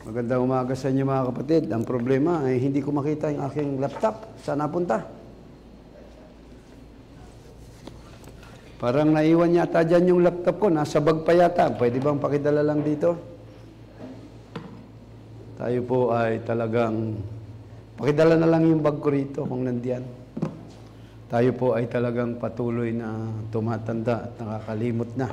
Magandang umaga sa inyo mga kapatid. Ang problema ay hindi ko makita yung aking laptop. Saan napunta? Parang naiwan yata dyan yung laptop ko. Nasa bag pa yata. Pwede bang pakidala lang dito? Tayo po ay talagang... Pakidala na lang yung bag ko rito kung nandiyan. Tayo po ay talagang patuloy na tumatanda at nakakalimot na.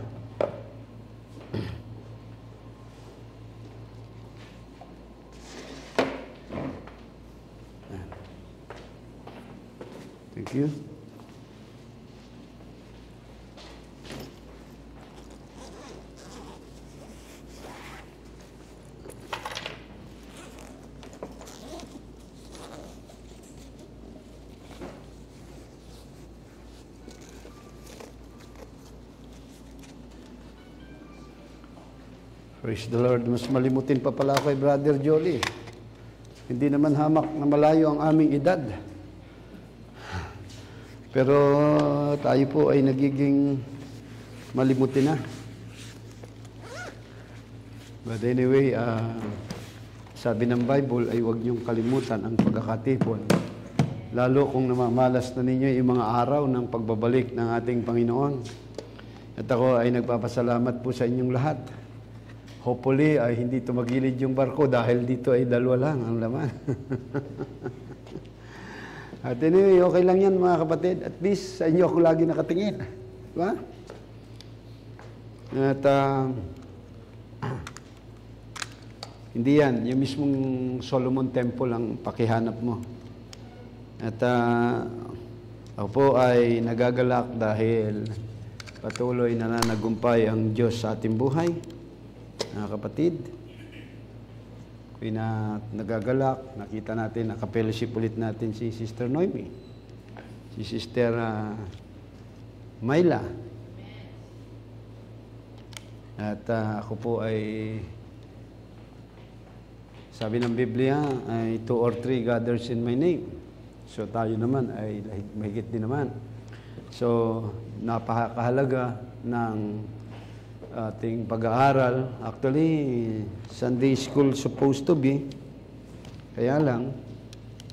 Thank you. Praise the Lord. Mas malimutin pa pala kay Brother Jolie. Hindi naman hamak na malayo ang aming edad. Pero tayo po ay nagiging malimutin na. But anyway, sabi ng Bible ay huwag niyong kalimutan ang pagkakatipon. Lalo kung namamalas na ninyo yung mga araw ng pagbabalik ng ating Panginoon. At ako ay nagpapasalamat po sa inyong lahat. Hopefully ay hindi tumagilid yung barko dahil dito ay dalawa lang ang laman. At anyway, okay lang yan mga kapatid. At least sa inyo ako lagi nakatingin. Diba? At hindi yan. Yung mismong Solomon Temple ang pakihanap mo. At ako po ay nagagalak dahil patuloy na nanagumpay ang Diyos sa ating buhay. Mga kapatid. Nagagalak, nakita natin, nakapelowship ulit natin si Sister Noemi, si Sister Myla. At ako po ay, sabi ng Biblia, ay 2 or 3 gathers in my name. So tayo naman ay mahigit din naman. So napakahalaga ng ating pag-aaral. Actually, Sunday school supposed to be. Kaya lang,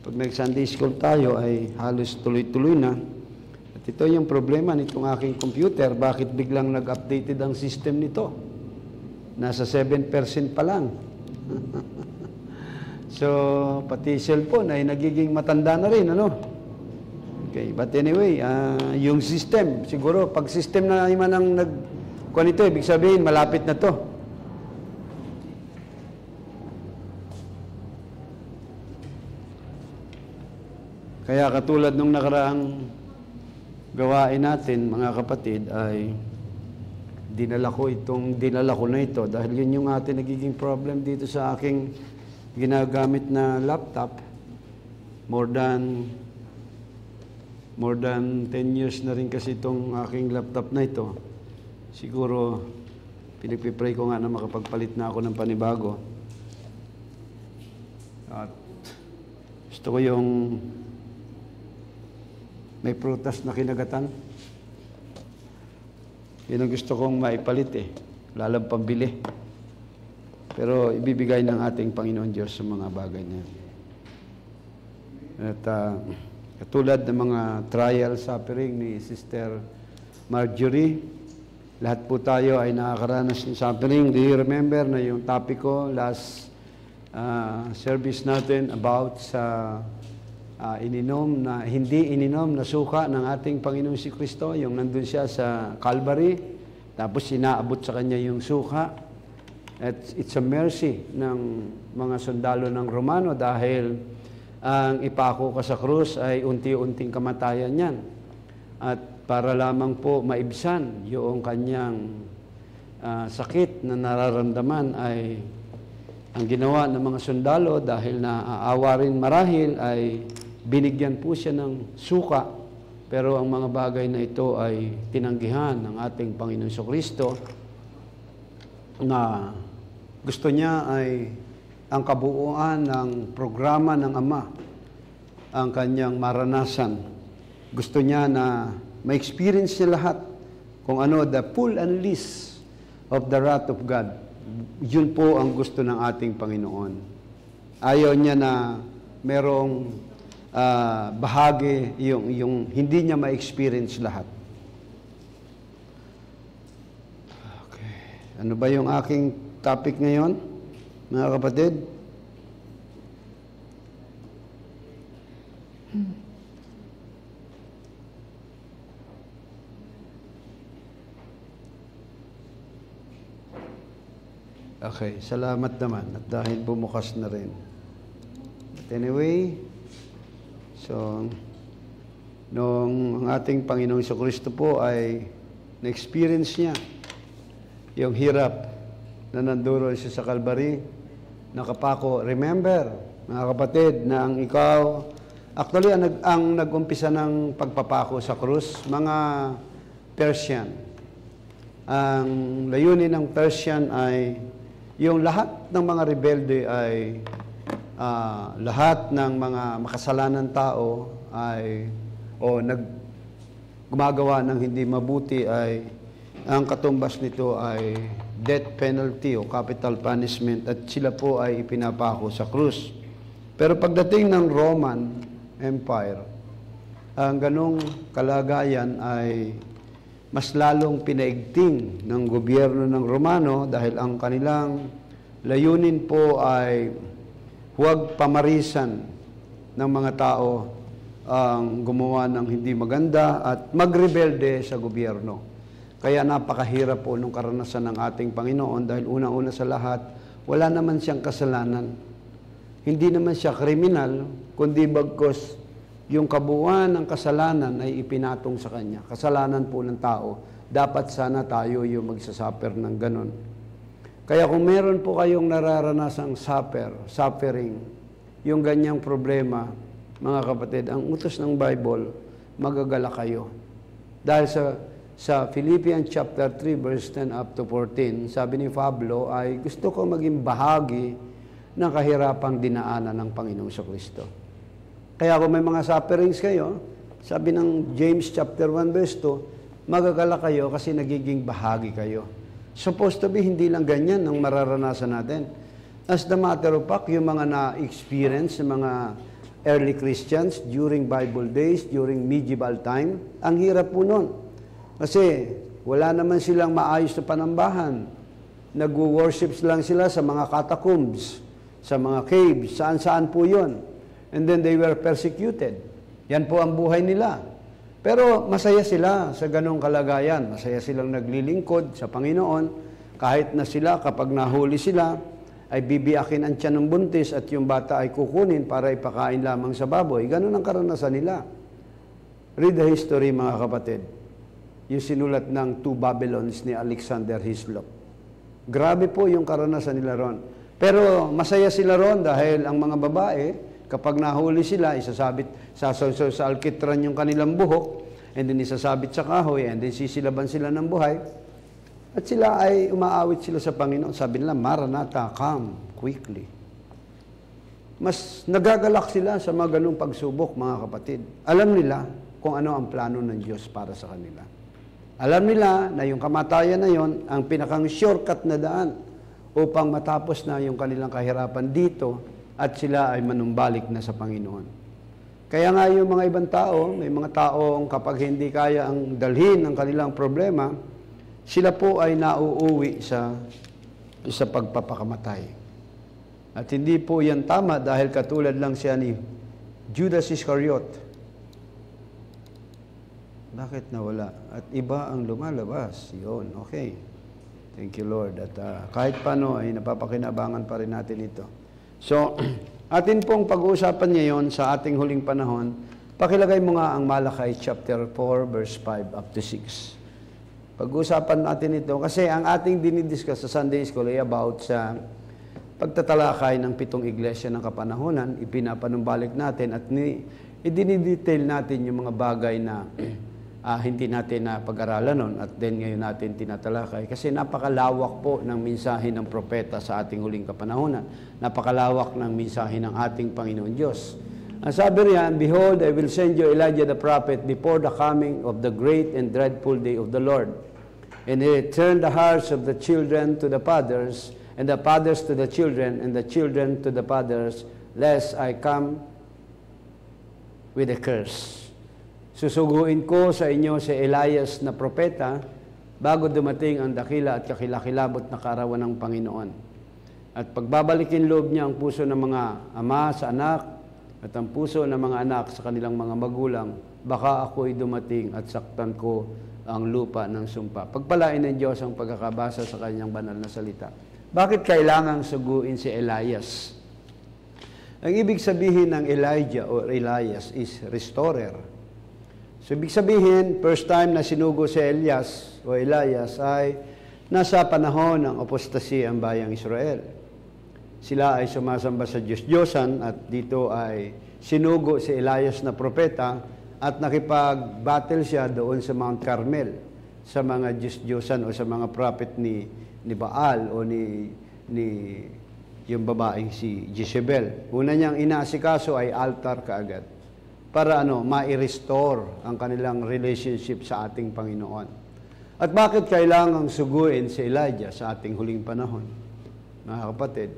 pag nag-Sunday school tayo ay halos tuloy-tuloy na. At ito yung problema nitong aking computer. Bakit biglang nag-updated ang system nito? Nasa 7% pa lang. So, pati cellphone ay nagiging matanda na rin, ano? Okay, but anyway, yung system, siguro, pag system na naman ang kung ito, ibig sabihin, malapit na to. Kaya katulad nung nakaraang gawain natin, mga kapatid, ay dinala ko na ito dahil yun yung ating nagiging problem dito sa aking ginagamit na laptop. More than 10 years na rin kasi itong aking laptop na ito. Siguro, pinagpipray ko nga na makapagpalit na ako ng panibago. At gusto ko yung may prutas na kinagatan. Yun ang gusto kong maipalit lalang pambili. Pero ibibigay ng ating Panginoon Diyos sa mga bagay na yun. At katulad ng mga trial suffering ni Sister Marjorie, lahat po tayo ay nakakaranas ng suffering. Do you remember na yung topic ko last service natin about sa hindi ininom na suka ng ating Panginoon si Kristo, yung nandun siya sa Calvary, tapos inaabot sa kanya yung suka. At it's a mercy ng mga sundalo ng Romano dahil ang ipako ka sa krus ay unti-unting kamatayan yan. At para lamang po maibsan yung kanyang sakit na nararamdaman ay ang ginawa ng mga sundalo dahil naaawa rin marahil ay binigyan po siya ng suka. Pero ang mga bagay na ito ay tinanggihan ng ating Panginoon Kristo na gusto niya ay ang kabuuan ng programa ng Ama ang kanyang maranasan. Gusto niya na ma-experience niya lahat kung ano, the full unleash of the wrath of God. yun po ang gusto ng ating Panginoon. Ayaw niya na merong bahagi, yung hindi niya ma-experience lahat. Okay. Ano ba yung aking topic ngayon, mga kapatid? Okay, salamat naman at dahil bumukas na rin. But anyway, so, nung ang ating Panginoong Jesucristo po ay na-experience niya yung hirap na nanduro siya sa Calvary, nakapako. Remember, mga kapatid, na ang ikaw, actually, ang nag-umpisa ng pagpapako sa krus, mga Persian. Ang layunin ng Persian ay yung lahat ng mga rebelde ay lahat ng mga makasalanan tao ay gumagawa ng hindi mabuti ay ang katumbas nito ay death penalty o capital punishment at sila po ay ipinapako sa krus. Pero pagdating ng Roman Empire, ang ganong kalagayan ay mas lalong pinaigting ng gobyerno ng Romano dahil ang kanilang layunin po ay huwag pamarisan ng mga tao ang gumawa ng hindi maganda at magrebelde sa gobyerno. Kaya napakahirap po nung karanasan ng ating Panginoon dahil unang-una sa lahat, wala naman siyang kasalanan. Hindi naman siya kriminal, kundi bagkos yung kabuuan ng kasalanan ay ipinatong sa Kanya. Kasalanan po ng tao. Dapat sana tayo yung magsasuffer ng ganon. Kaya kung meron po kayong nararanasang suffering, yung ganyang problema, mga kapatid, ang utos ng Bible, magagala kayo. Dahil sa Philippians chapter 3, verse 10 up to 14, sabi ni Pablo ay gusto ko maging bahagi ng kahirapang dinaanan ng Panginoong Jesucristo. Kaya kung may mga sufferings kayo, sabi ng James chapter 1 verse 2, magagala kayo kasi nagiging bahagi kayo. Supposed to be, hindi lang ganyan ang mararanasan natin. As the matter of fact, yung mga na-experience ng mga early Christians during Bible days, during medieval time, ang hirap po nun. Kasi wala naman silang maayos na panambahan. Nag-worship lang sila sa mga catacombs, sa mga caves, saan-saan po yun. And then they were persecuted. Yan po ang buhay nila. Pero masaya sila sa ganong kalagayan. Masaya silang naglilingkod sa Panginoon. Kahit na sila, kapag nahuli sila, ay bibiyakin ang tiyan ng buntis at yung bata ay kukunin para ipakain lamang sa baboy. Ganon ang karanasan nila. Read the history, mga kapatid. Yung sinulat ng Two Babylons ni Alexander Hislop. Grabe po yung karanasan nila ron. Pero masaya sila ron dahil ang mga babae, kapag nahuli sila, isasabit sa alkitran yung kanilang buhok, and then isasabit sa kahoy, and then sisilaban sila ng buhay, at sila ay umaawit sila sa Panginoon. Sabi nila, Maranatha, come quickly. Mas nagagalak sila sa mga ganung pagsubok, mga kapatid. Alam nila kung ano ang plano ng Diyos para sa kanila. Alam nila na yung kamatayan na yon ang pinakang shortcut na daan upang matapos na yung kanilang kahirapan dito at sila ay manumbalik na sa Panginoon. Kaya nga yung mga ibang tao, may mga taong kapag hindi kaya ang dalhin ng kanilang problema, sila po ay nauuwi sa pagpapakamatay. At hindi po yan tama dahil katulad lang siya ni Judas Iscariot. Bakit nawala? At iba ang lumalabas. Yun, okay. Thank you, Lord. At kahit paano ay napapakinabangan pa rin natin ito. So, atin pong pag-uusapan ngayon sa ating huling panahon, pakilagay mo nga ang Malakay chapter 4, verse 5 up to 6. Pag-uusapan natin ito kasi ang ating dinidiscuss sa Sunday School ay about sa pagtatalakay ng 7 iglesia ng kapanahunan, ipinapanumbalik natin at i-detail natin yung mga bagay na hindi natin na pag-aralan nun at then ngayon natin tinatalakay. Kasi napakalawak po ng mensahe ng propeta sa ating huling kapanahunan. Napakalawak ng mensahe ng ating Panginoon Diyos. Ang sabi riyan, Behold, I will send you Elijah the prophet before the coming of the great and dreadful day of the Lord. And he turned the hearts of the children to the fathers and the fathers to the children, and the children to the fathers, lest I come with a curse. Susuguin ko sa inyo si Elias na propeta bago dumating ang dakila at kakilakilabot na kaarawan ng Panginoon. At pagbabalikin loob niya ang puso ng mga ama sa anak at ang puso ng mga anak sa kanilang mga magulang, baka ako'y dumating at saktan ko ang lupa ng sumpa. Pagpalain ng Diyos ang pagkakabasa sa kanyang banal na salita. Bakit kailangang suguin si Elias? Ang ibig sabihin ng Elijah o Elias is restorer. So, ibig sabihin, first time na sinugo si Elias o Elias ay nasa panahon ng apostasy ang bayang Israel. Sila ay sumasamba sa Diyos-Diyosan at dito ay sinugo si Elias na propeta at nakipag-battle siya doon sa Mount Carmel sa mga Diyos-Diyosan o sa mga prophet ni Baal o ni yung babaeng si Jezebel. Una niyang inaasikaso ay altar kaagad para ma-restore ang kanilang relationship sa ating Panginoon. At bakit kailangang suguin si Elijah sa ating huling panahon? Mga kapatid,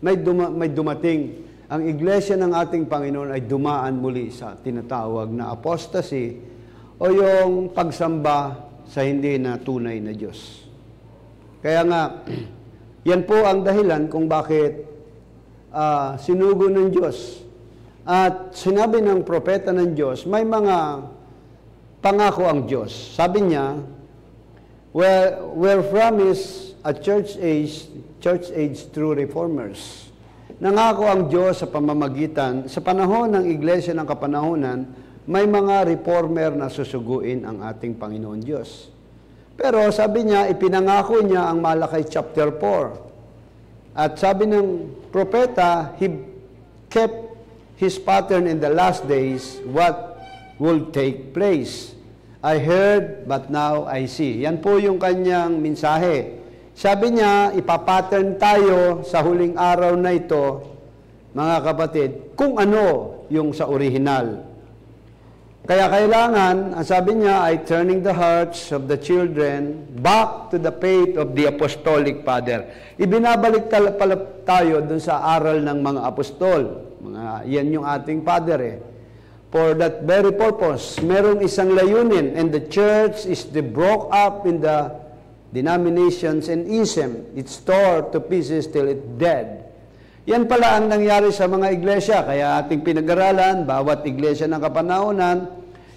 may dumating, ang iglesia ng ating Panginoon ay dumaan muli sa tinatawag na apostasy o yung pagsamba sa hindi na tunay na Diyos. Kaya nga, yan po ang dahilan kung bakit sinugo ng Diyos. At sinabi ng propeta ng Diyos, may mga pangako ang Diyos. Sabi niya, where from is a church age through reformers. Nangako ang Diyos sa pamamagitan, sa panahon ng Iglesia ng Kapanahunan, may mga reformer na susuguin ang ating Panginoon Diyos. Pero sabi niya, ipinangako niya ang Malakay chapter 4. At sabi ng propeta, he kept his pattern in the last days, what will take place. I heard, but now I see. Yan po yung kanyang mensahe. Sabi niya, ipapattern tayo sa huling araw na ito, mga kapatid, kung ano yung sa orihinal. Kaya kailangan, ang sabi niya, ay turning the hearts of the children back to the faith of the apostolic father. Ibinabalik pala tayo dun sa aral ng mga apostol. Yan yung ating father For that very purpose, merong isang layunin, and the church is broke up in the denominations and ism. It's torn to pieces till it's dead. Yan pala ang nangyari sa mga iglesia. Kaya ating pinag-aralan, bawat iglesia ng Kapanahunan,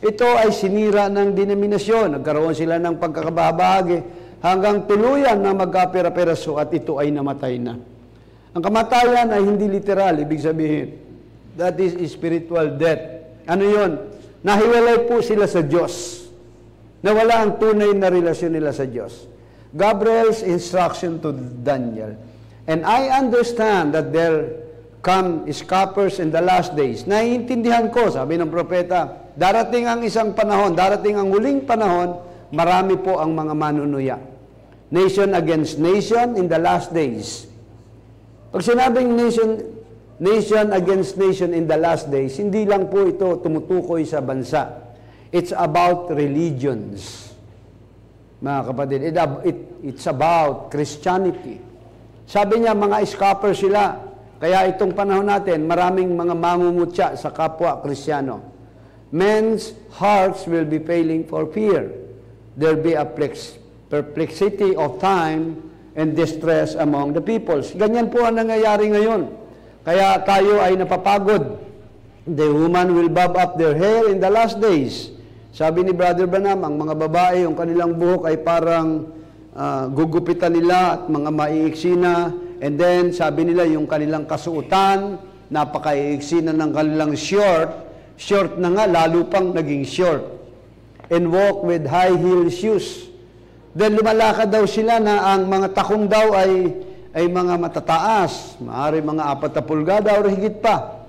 ito ay sinira ng denominasyon. Nagkaroon sila ng pagkakabahagi hanggang tuluyan na magkapera-peraso at ito ay namatay na. Ang kamatayan ay hindi literal, ibig sabihin. That is spiritual death. Ano yun? Nahiwalay po sila sa Diyos. Nawala ang tunay na relasyon nila sa Diyos. Gabriel's instruction to Daniel. And I understand that there come scoffers in the last days. Naiintindihan ko, sabi ng propeta, darating ang isang panahon, darating ang huling panahon, marami po ang mga manunuya. Nation against nation in the last days. Pag sinabing nation against nation in the last days, hindi lang po ito tumutukoy sa bansa. It's about religions. Mga kapatid, it's about Christianity. Sabi niya, mga scoffers sila. Kaya itong panahon natin, maraming mga mangungutya sa kapwa Kristiyano. Men's hearts will be failing for fear. There'll be a perplexity of time and distress among the peoples. Ganyan po ang nangyayari ngayon. Kaya tayo ay napapagod. The woman will bob up their hair in the last days. Sabi ni Brother Branham, ang mga babae, yung kanilang buhok ay parang gugupitan nila at mga maiiksi na. And then, sabi nila, yung kanilang kasuotan, napaka-iiksi na ng kanilang short. Short na nga, lalo pang naging short. And walk with high-heel shoes. Then lumalakad daw sila na ang mga takong daw ay mga matataas, maaari mga 40 pulgada o higit pa.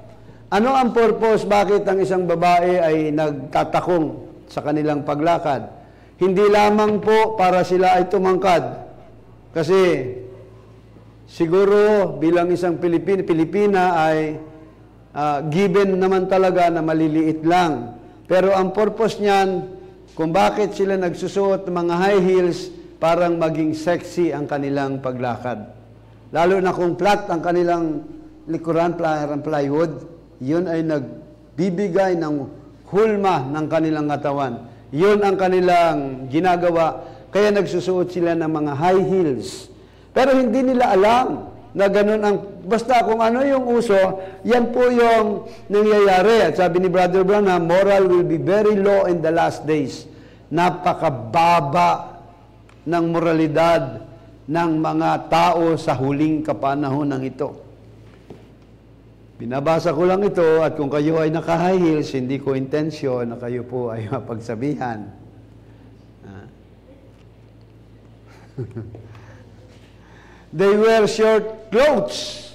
Ano ang purpose? Bakit ang isang babae ay nagtatakong sa kanilang paglakad? Hindi lamang po para sila ay tumangkad. Kasi siguro bilang isang Pilipina ay given naman talaga na maliliit lang. Pero ang purpose niyan, kung bakit sila nagsusuot ng mga high heels, parang maging sexy ang kanilang paglakad. Lalo na kung flat ang kanilang likuran, plywood, yun ay nagbibigay ng hulma ng kanilang katawan. Yun ang kanilang ginagawa. Kaya nagsusuot sila ng mga high heels. Pero hindi nila alam na ganun ang, basta kung ano yung uso, yan po yung nangyayari. At sabi ni Brother Branham, moral will be very low in the last days. Napakababa ng moralidad ng mga tao sa huling kapanahon ng ito. Binabasa ko lang ito at kung kayo ay naka-high heels, hindi ko intensyon na kayo po ay mapagsabihan. They wear short clothes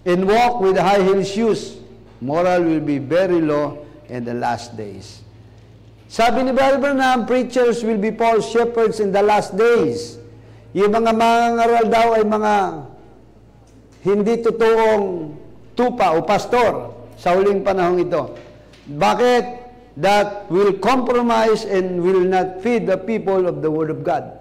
and walk with high heel shoes. Moral will be very low in the last days. Sabi ni Brother Branham, preachers will be false shepherds in the last days. Yung mga mangangaral daw ay mga hindi totoong tupa o pastor sa huling panahon ito. Bakit? That will compromise and will not feed the people of the Word of God.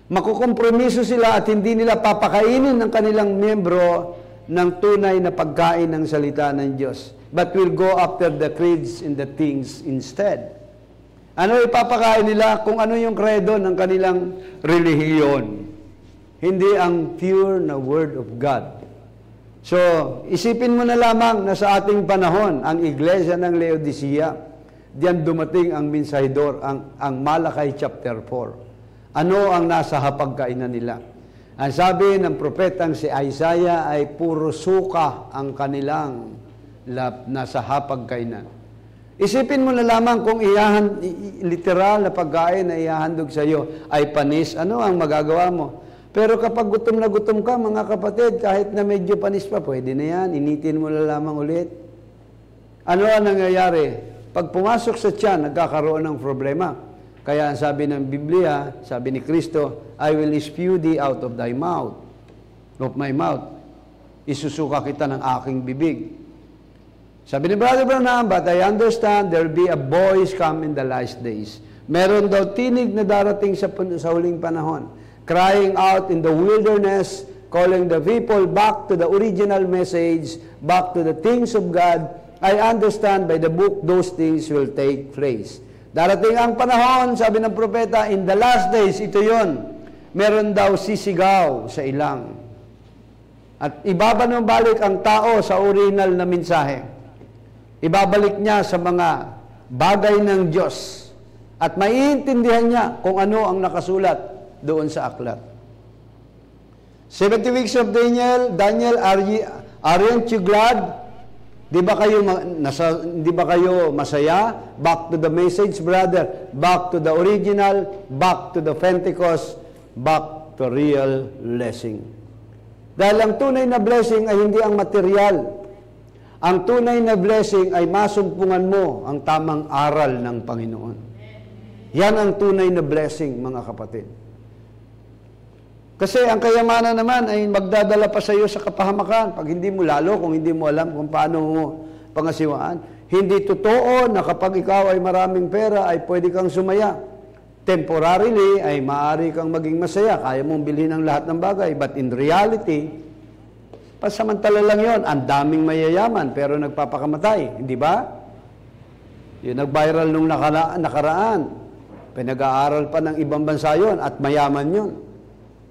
Makukompromiso sila at hindi nila papakainin ng kanilang miyembro ng tunay na pagkain ng salita ng Diyos. But will go after the creeds and the things instead. Ano ipapakain nila? Kung ano yung kredo ng kanilang relihiyon. Hindi ang pure na Word of God. So, isipin mo na lamang na sa ating panahon, ang iglesia ng Laodicea, diyan dumating ang mensahidor, ang Malakay chapter 4. Ano ang nasa hapagkainan nila? Ang sabi ng propetang si Isaiah ay puro suka ang kanilang nasa hapagkainan. Isipin mo na lamang kung literal na pagkain na ihahandog sa iyo ay panis, ano ang magagawa mo? Pero kapag gutom na gutom ka, mga kapatid, kahit na medyo panis pa, pwede na yan, initin mo na lamang ulit. Ano ang nangyayari? Pag pumasok sa tiyan, nagkakaroon ng problema. Kaya ang sabi ng Biblia, sabi ni Kristo, I will spew thee out of thy mouth, of my mouth. Isusuka kita ng aking bibig. Sabi ni Brother Branham, but I understand there will be a voice come in the last days. Meron daw tinig na darating sa huling panahon, crying out in the wilderness, calling the people back to the original message, back to the things of God. I understand by the book those things will take place. Darating ang panahon, sabi ng propeta, in the last days, ito yon. Meron daw sisigaw sa ilang. At ibabanong-balik ang tao sa original na mensahe. Ibabalik niya sa mga bagay ng Diyos. At maiintindihan niya kung ano ang nakasulat doon sa aklat. 70 weeks of Daniel, aren't you glad? Di ba kayo masaya? Back to the message, brother. Back to the original, back to the Pentecost, back to real blessing. Dahil ang tunay na blessing ay hindi ang material. Ang tunay na blessing ay masumpungan mo ang tamang aral ng Panginoon. Yan ang tunay na blessing, mga kapatid. Kasi ang kayamanan naman ay magdadala pa sa iyo sa kapahamakan. Pag hindi mo lalo, kung hindi mo alam kung paano mo pangasiwaan. Hindi totoo na kapag ikaw ay maraming pera, ay pwede kang sumaya. Temporarily, ay maaari kang maging masaya. Kaya mong bilhin ang lahat ng bagay. But in reality, pasamantala lang yon. Ang daming mayayaman, pero nagpapakamatay. Hindi ba? Yung nag-viral nung nakaraan. Pinag-aaral pa ng ibang bansa yon at mayaman yon.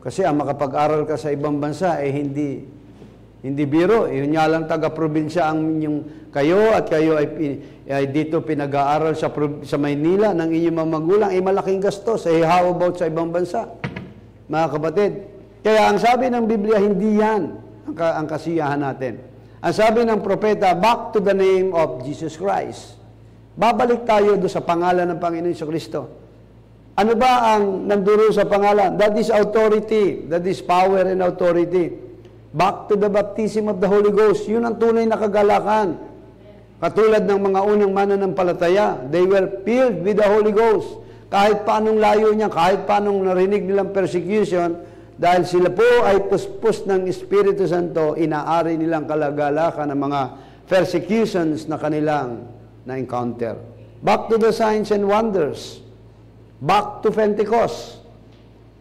Kasi ang makapag-aral ka sa ibang bansa ay hindi biro. Yun nga lang taga-probinsya ang inyong kayo at kayo ay dito pinag-aaral sa Maynila ng inyong mga magulang ay malaking gastos. How about sa ibang bansa? Mga kapatid. Kaya ang sabi ng Biblia, hindi yan ang kasiyahan natin. Ang sabi ng propeta, back to the name of Jesus Christ. Babalik tayo doon sa pangalan ng Panginoon Hesus Kristo. Ano ba ang nanduro sa pangalan? That is authority. That is power and authority. Back to the baptism of the Holy Ghost. Yun ang tunay na kagalakan. Katulad ng mga unang mananampalataya, they were filled with the Holy Ghost. Kahit paanong layo niya, kahit paanong narinig nilang persecution, dahil sila po ay puspos ng Espiritu Santo, inaari nilang kalagalakan ng mga persecutions na kanilang na-encounter. Back to the signs and wonders. Back to Pentecost.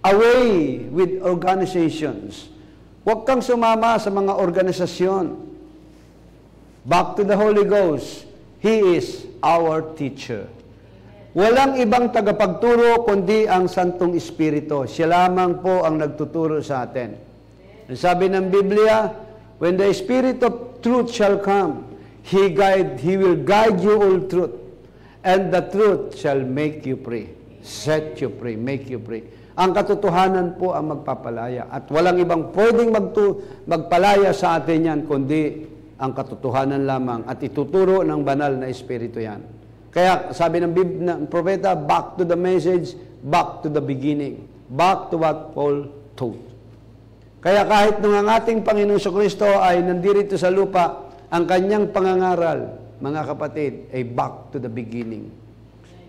Away with organizations. Huwag kang sumama sa mga organisasyon. Back to the Holy Ghost. He is our teacher. Walang ibang tagapagturo kundi ang Santong Espiritu. Siya lamang po ang nagtuturo sa atin. Ang sabi ng Biblia, when the Spirit of truth shall come, He will guide you all truth. And the truth shall make you free. Set you free, make you free. Ang katotohanan po ang magpapalaya. At walang ibang pwedeng magpalaya sa atin yan, kundi ang katotohanan lamang. At ituturo ng banal na Espiritu yan. Kaya sabi ng propeta, back to the message, back to the beginning. Back to what Paul taught. Kaya kahit nung ang ating Panginoon Kristo ay nandirito sa lupa, ang kanyang pangangaral, mga kapatid, ay back to the beginning.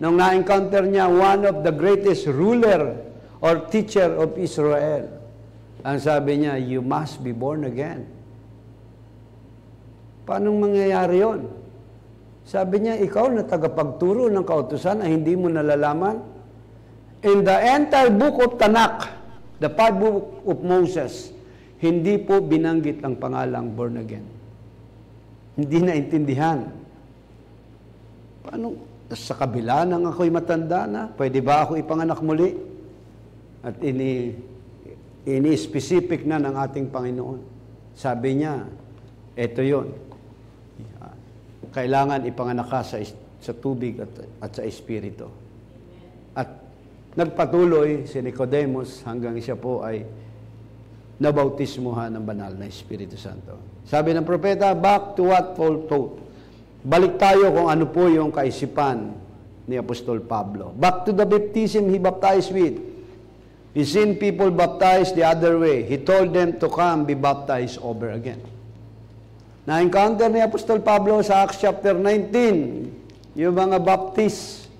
Nung na-encounter niya one of the greatest ruler or teacher of Israel, ang sabi niya, you must be born again. Paano mangyayari yun? Sabi niya, ikaw na tagapagturo ng kautusan ay hindi mo nalalaman? In the entire book of Tanakh, the 5 book of Moses, hindi po binanggit ang pangalang born again. Hindi naintindihan. Paano? Sa kabila nang ako'y matanda na, pwede ba ako ipanganak muli? At ini-specific na ng ating Panginoon. Sabi niya, eto yun. Kailangan ipanganak ka sa tubig at sa Espiritu. At nagpatuloy si Nicodemus hanggang siya po ay nabautismuhan ng banal na Espiritu Santo. Sabi ng propeta, back to what Paul taught. Balik tayo kung ano po yung kaisipan ni Apostol Pablo. Back to the baptism he baptized with. He seen people baptized the other way. He told them to come be baptized over again. Na-encounter ni Apostol Pablo sa Acts chapter 19, yung mga baptist.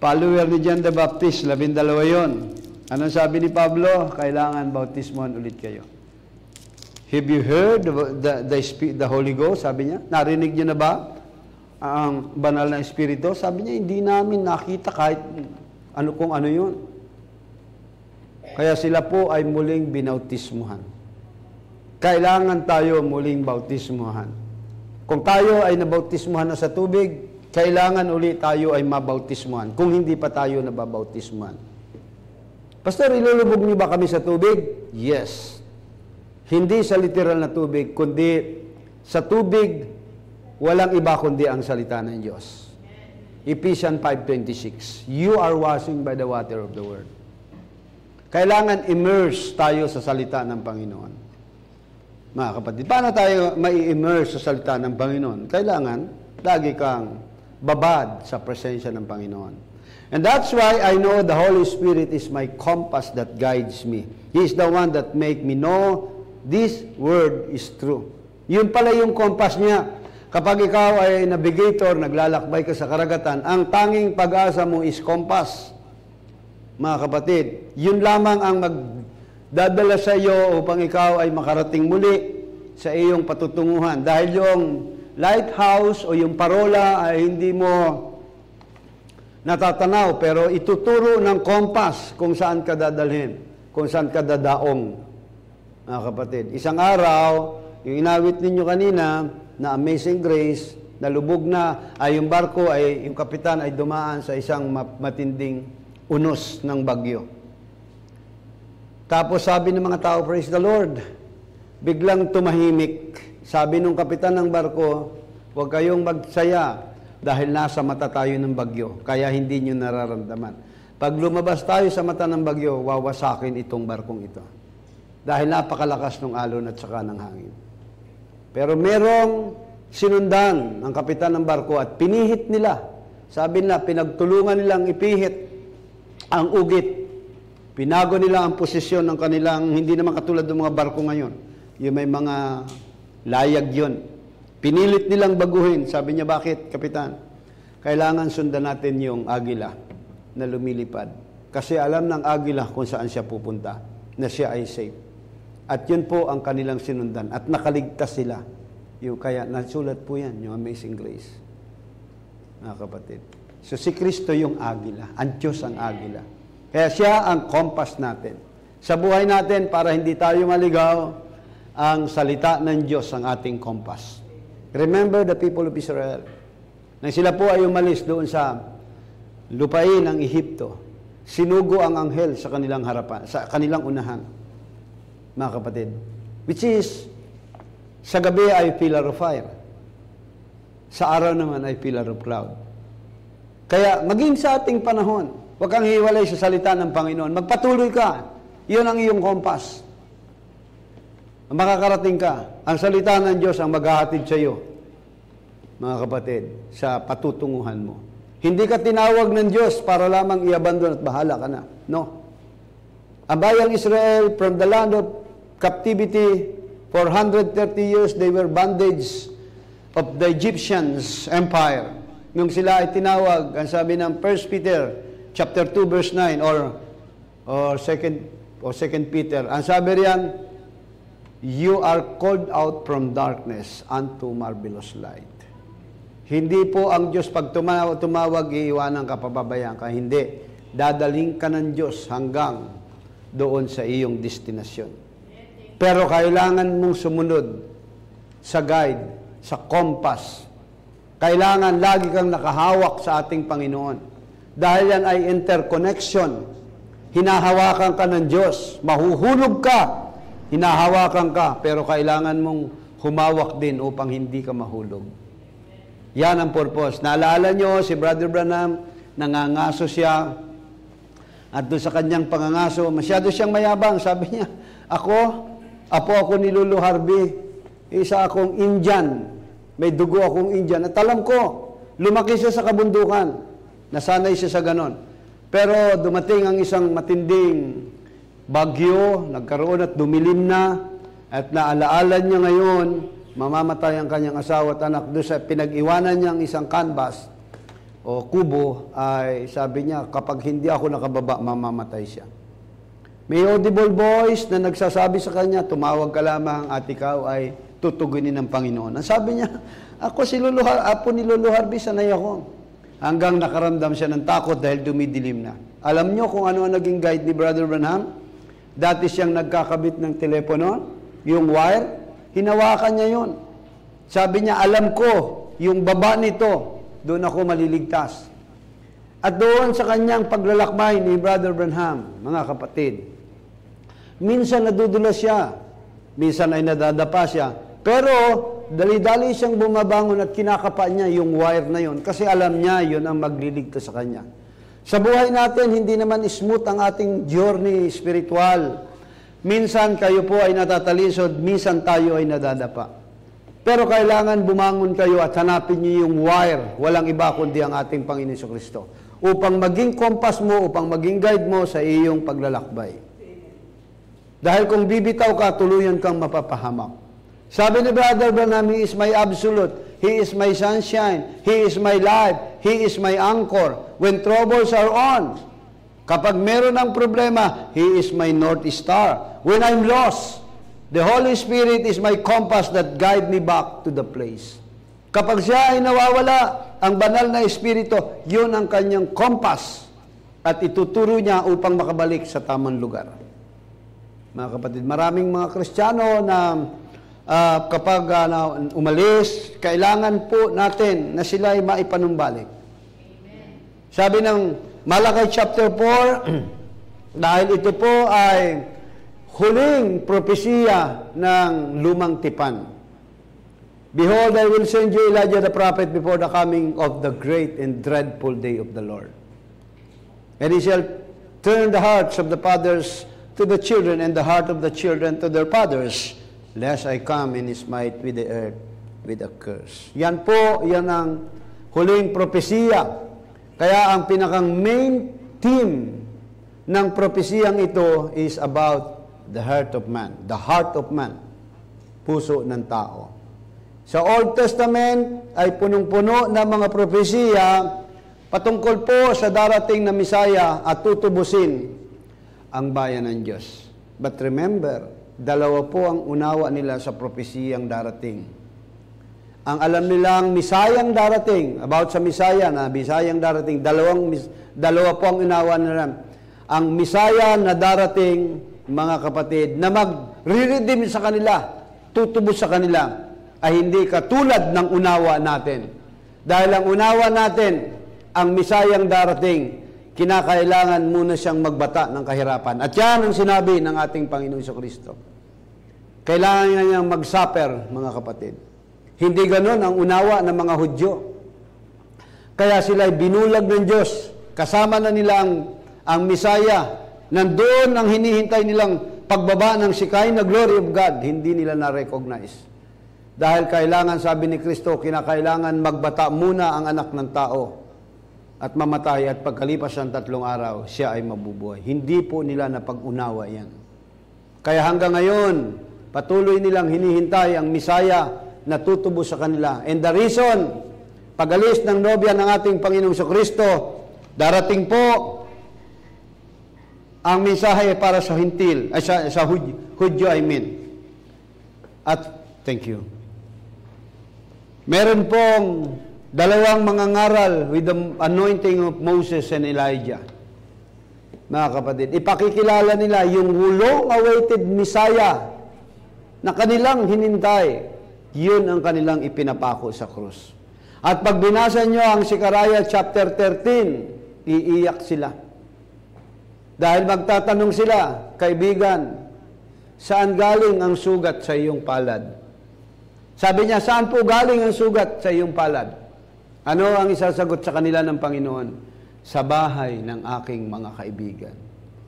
Follower ni John the Baptist, 12 yun. Anong sabi ni Pablo? Kailangan bautismohan ulit kayo. Have you heard the Holy Ghost? Sabi niya. Narinig niyo na ba ang banal na Espiritu? Sabi niya, hindi namin nakita kahit kung ano yun. Kaya sila po ay muling binautismuhan. Kailangan tayo muling bautismuhan. Kung tayo ay nabautismuhan na sa tubig, kailangan ulit tayo ay mabautismuhan. Kung hindi pa tayo nababautismuhan. Pastor, ilulubog niyo ba kami sa tubig? Yes. Hindi sa literal na tubig, kundi sa tubig, walang iba kundi ang salita ng Diyos. Ephesians 5:26. You are washing by the water of the Word. Kailangan immerse tayo sa salita ng Panginoon. Mga kapatid, paano tayo mai-immerse sa salita ng Panginoon? Kailangan, lagi kang babad sa presensya ng Panginoon. And that's why I know the Holy Spirit is my compass that guides me. He is the one that make me know this word is true. Yun pala yung compass niya. Kapag ikaw ay navigator, naglalakbay ka sa karagatan, ang tanging pag-asa mo is compass. Mga kapatid, yun lamang ang magdadala sa iyo upang ikaw ay makarating muli sa iyong patutunguhan. Dahil yung lighthouse o yung parola ay hindi mo natatanaw, pero ituturo ng compass kung saan ka dadalhin, kung saan ka dadaong. Mga kapatid, isang araw, yung inawit ninyo kanina, na Amazing Grace, nalubog na, ay yung barko, ay yung kapitan ay dumaan sa isang matinding unos ng bagyo. Tapos sabi ng mga tao, praise the Lord, biglang tumahimik. Sabi ng kapitan ng barko, huwag kayong magsaya dahil nasa mata tayo ng bagyo, kaya hindi nyo nararamdaman. Pag lumabas tayo sa mata ng bagyo, wawasakin itong barkong ito. Dahil napakalakas ng alon at saka ng hangin. Pero merong sinundan ang kapitan ng barko at pinihit nila. Sabi nila, pinagtulungan nilang ipihit ang ugit. Pinago nila ang posisyon ng kanilang, hindi naman katulad ng mga barko ngayon. Yung may mga layag yun. Pinilit nilang baguhin. Sabi niya, bakit, kapitan? Kailangan sundan natin yung agila na lumilipad. Kasi alam ng agila kung saan siya pupunta, na siya ay safe. At yun po ang kanilang sinundan. At nakaligtas sila. Yung, kaya nasulat po yan, yung Amazing Grace. Mga kapatid. So si Kristo yung agila. Ang Diyos ang agila. Kaya siya ang compass natin. sa buhay natin para hindi tayo maligaw, ang salita ng Diyos ang ating kompas. Remember the people of Israel. Nang sila po ay umalis doon sa lupain ng Ehipto, sinugo ang anghel sa kanilang harapan, sa kanilang unahan, mga kapatid. Which is, sa gabi ay pillar of fire. Sa araw naman ay pillar of cloud. Kaya, maging sa ating panahon, huwag kang hiwalay sa salita ng Panginoon. Magpatuloy ka. Iyon ang iyong kompas. Makakarating ka. Ang salita ng Diyos ang maghahatid sa iyo, mga kapatid, sa patutunguhan mo. Hindi ka tinawag ng Diyos para lamang i-abandon at bahala ka na. No. Ang bayang Israel, from the land of captivity, for 130 years, they were bondage of the Egyptians' empire. Nung sila ay tinawag, ang sabi ng 1 Peter, chapter 2, verse 9, or 2 Peter, ang sabi riyan, you are called out from darkness unto marvelous light. Hindi po ang Diyos pag tumawag, iiwanan ka, pababayaan ka. Hindi. Dadaling ka ng Diyos hanggang doon sa iyong destinasyon. Pero kailangan mong sumunod sa guide, sa kompas. Kailangan lagi kang nakahawak sa ating Panginoon. Dahil yan ay interconnection. Hinahawakan ka ng Diyos. Mahuhulog ka. Hinahawakan ka. Pero kailangan mong humawak din upang hindi ka mahulog. Yan ang purpose. Naalala nyo, si Brother Branham, nangangaso siya. At doon sa kanyang pangangaso, masyado siyang mayabang. Sabi niya, apo ako ni Lulu Harvey. Isa akong Indian. May dugo akong Indian. At alam ko, lumaki siya sa kabundukan. Nasanay siya sa ganon. Pero dumating ang isang matinding bagyo, nagkaroon at dumilim na. At naalaala niya ngayon, mamamatay ang kanyang asawa at anak. Doon sa pinag-iwanan niyang isang canvas o kubo, ay sabi niya, kapag hindi ako nakababa, mamamatay siya. May audible voice na nagsasabi sa kanya, tumawag ka lamang at ikaw ay tutugunin ng Panginoon. Ang sabi niya, apo ni Lulu Harvey, sanay ako. Hanggang nakaramdam siya ng takot dahil dumidilim na. Alam niyo kung ano ang naging guide ni Brother Branham? Dati siyang nagkakabit ng telepono, yung wire, hinawakan niya yun. Sabi niya, alam ko, yung baba nito, doon ako maliligtas. At doon sa kanyang paglalakbay ni Brother Branham, mga kapatid, minsan nadudulas siya, minsan ay nadadapa siya, pero dali-dali siyang bumabangon at kinakapa niya yung wire na yun kasi alam niya yun ang magliligtas sa kanya. Sa buhay natin, hindi naman smooth ang ating journey spiritual. Minsan kayo po ay natatalisod, minsan tayo ay nadadapa. Pero kailangan bumangon kayo at hanapin niyo yung wire, walang iba kundi ang ating Panginoon Jesucristo, upang maging kompas mo, upang maging guide mo sa iyong paglalakbay. Dahil kung bibitaw ka, tuluyan kang mapapahamak. Sabi ni Brother Branham, He is my absolute. He is my sunshine. He is my life. He is my anchor. When troubles are on, kapag meron ng problema, He is my north star. When I'm lost, the Holy Spirit is my compass that guide me back to the place. Kapag siya ay nawawala, ang banal na Espiritu, yun ang kanyang compass at ituturo niya upang makabalik sa tamang lugar. Mga kapatid, maraming mga Kristiyano na kapag umalis, kailangan po natin na sila ay maipanumbalik. Sabi ng Malakay chapter 4, dahil ito po ay huling propesiya ng lumang tipan. Behold, I will send you Elijah the prophet before the coming of the great and dreadful day of the Lord. And he shall turn the hearts of the fathers to the children, and the heart of the children to their fathers, lest I come and smite with the earth with a curse. Yan po, yan ang huling propesiya. Kaya ang pinakang main theme ng propesiyang ito is about the heart of man. The heart of man. Puso ng tao. Sa Old Testament ay punong-puno ng mga propesiya patungkol po sa darating na Misaya at tutubusin ang bayan ng Diyos. But remember, dalawa po ang unawa nila sa propesiyang darating. Ang alam nilang Misayang darating, about sa Misaya na Misayang darating, dalawa po ang unawa nila. Ang Misaya na darating mga kapatid, na mag-redeem sa kanila, tutubos sa kanila, ay hindi katulad ng unawa natin. Dahil ang unawa natin, ang misayang darating, kinakailangan muna siyang magbata ng kahirapan. At yan ang sinabi ng ating Panginoong Kristo. Kailangan niyang mag-suffer, mga kapatid. Hindi ganon ang unawa ng mga Hudyo. Kaya sila'y binulag ng Diyos. Kasama na nila ang Misaya. Nandoon ang hinihintay nilang pagbaba ng Shekinah glory of God. Hindi nila na-recognize. Dahil kailangan, sabi ni Kristo, kinakailangan magbata muna ang anak ng tao at mamatay, at pagkalipas ng 3 araw, siya ay mabubuhay. Hindi po nila napag-unawa yan. Kaya hanggang ngayon, patuloy nilang hinihintay ang Misaya na tutubos sa kanila. And the reason, pag-alis ng nobya ng ating Panginoong Kristo, darating po ang mensahe para sa Hintil, sa Hudyo, I mean. At, thank you. Meron pong 2 mga ngaral with the anointing of Moses and Elijah. Mga kapatid, ipakikilala nila yung long-awaited Messiah na kanilang hinintay. Yun ang kanilang ipinapako sa krus. At pag binasa nyo ang Zechariah chapter 13, iiyak sila. Dahil magtatanong sila, kaibigan, saan galing ang sugat sa iyong palad? Sabi niya, saan po galing ang sugat sa iyong palad? Ano ang isasagot sa kanila ng Panginoon? Sa bahay ng aking mga kaibigan.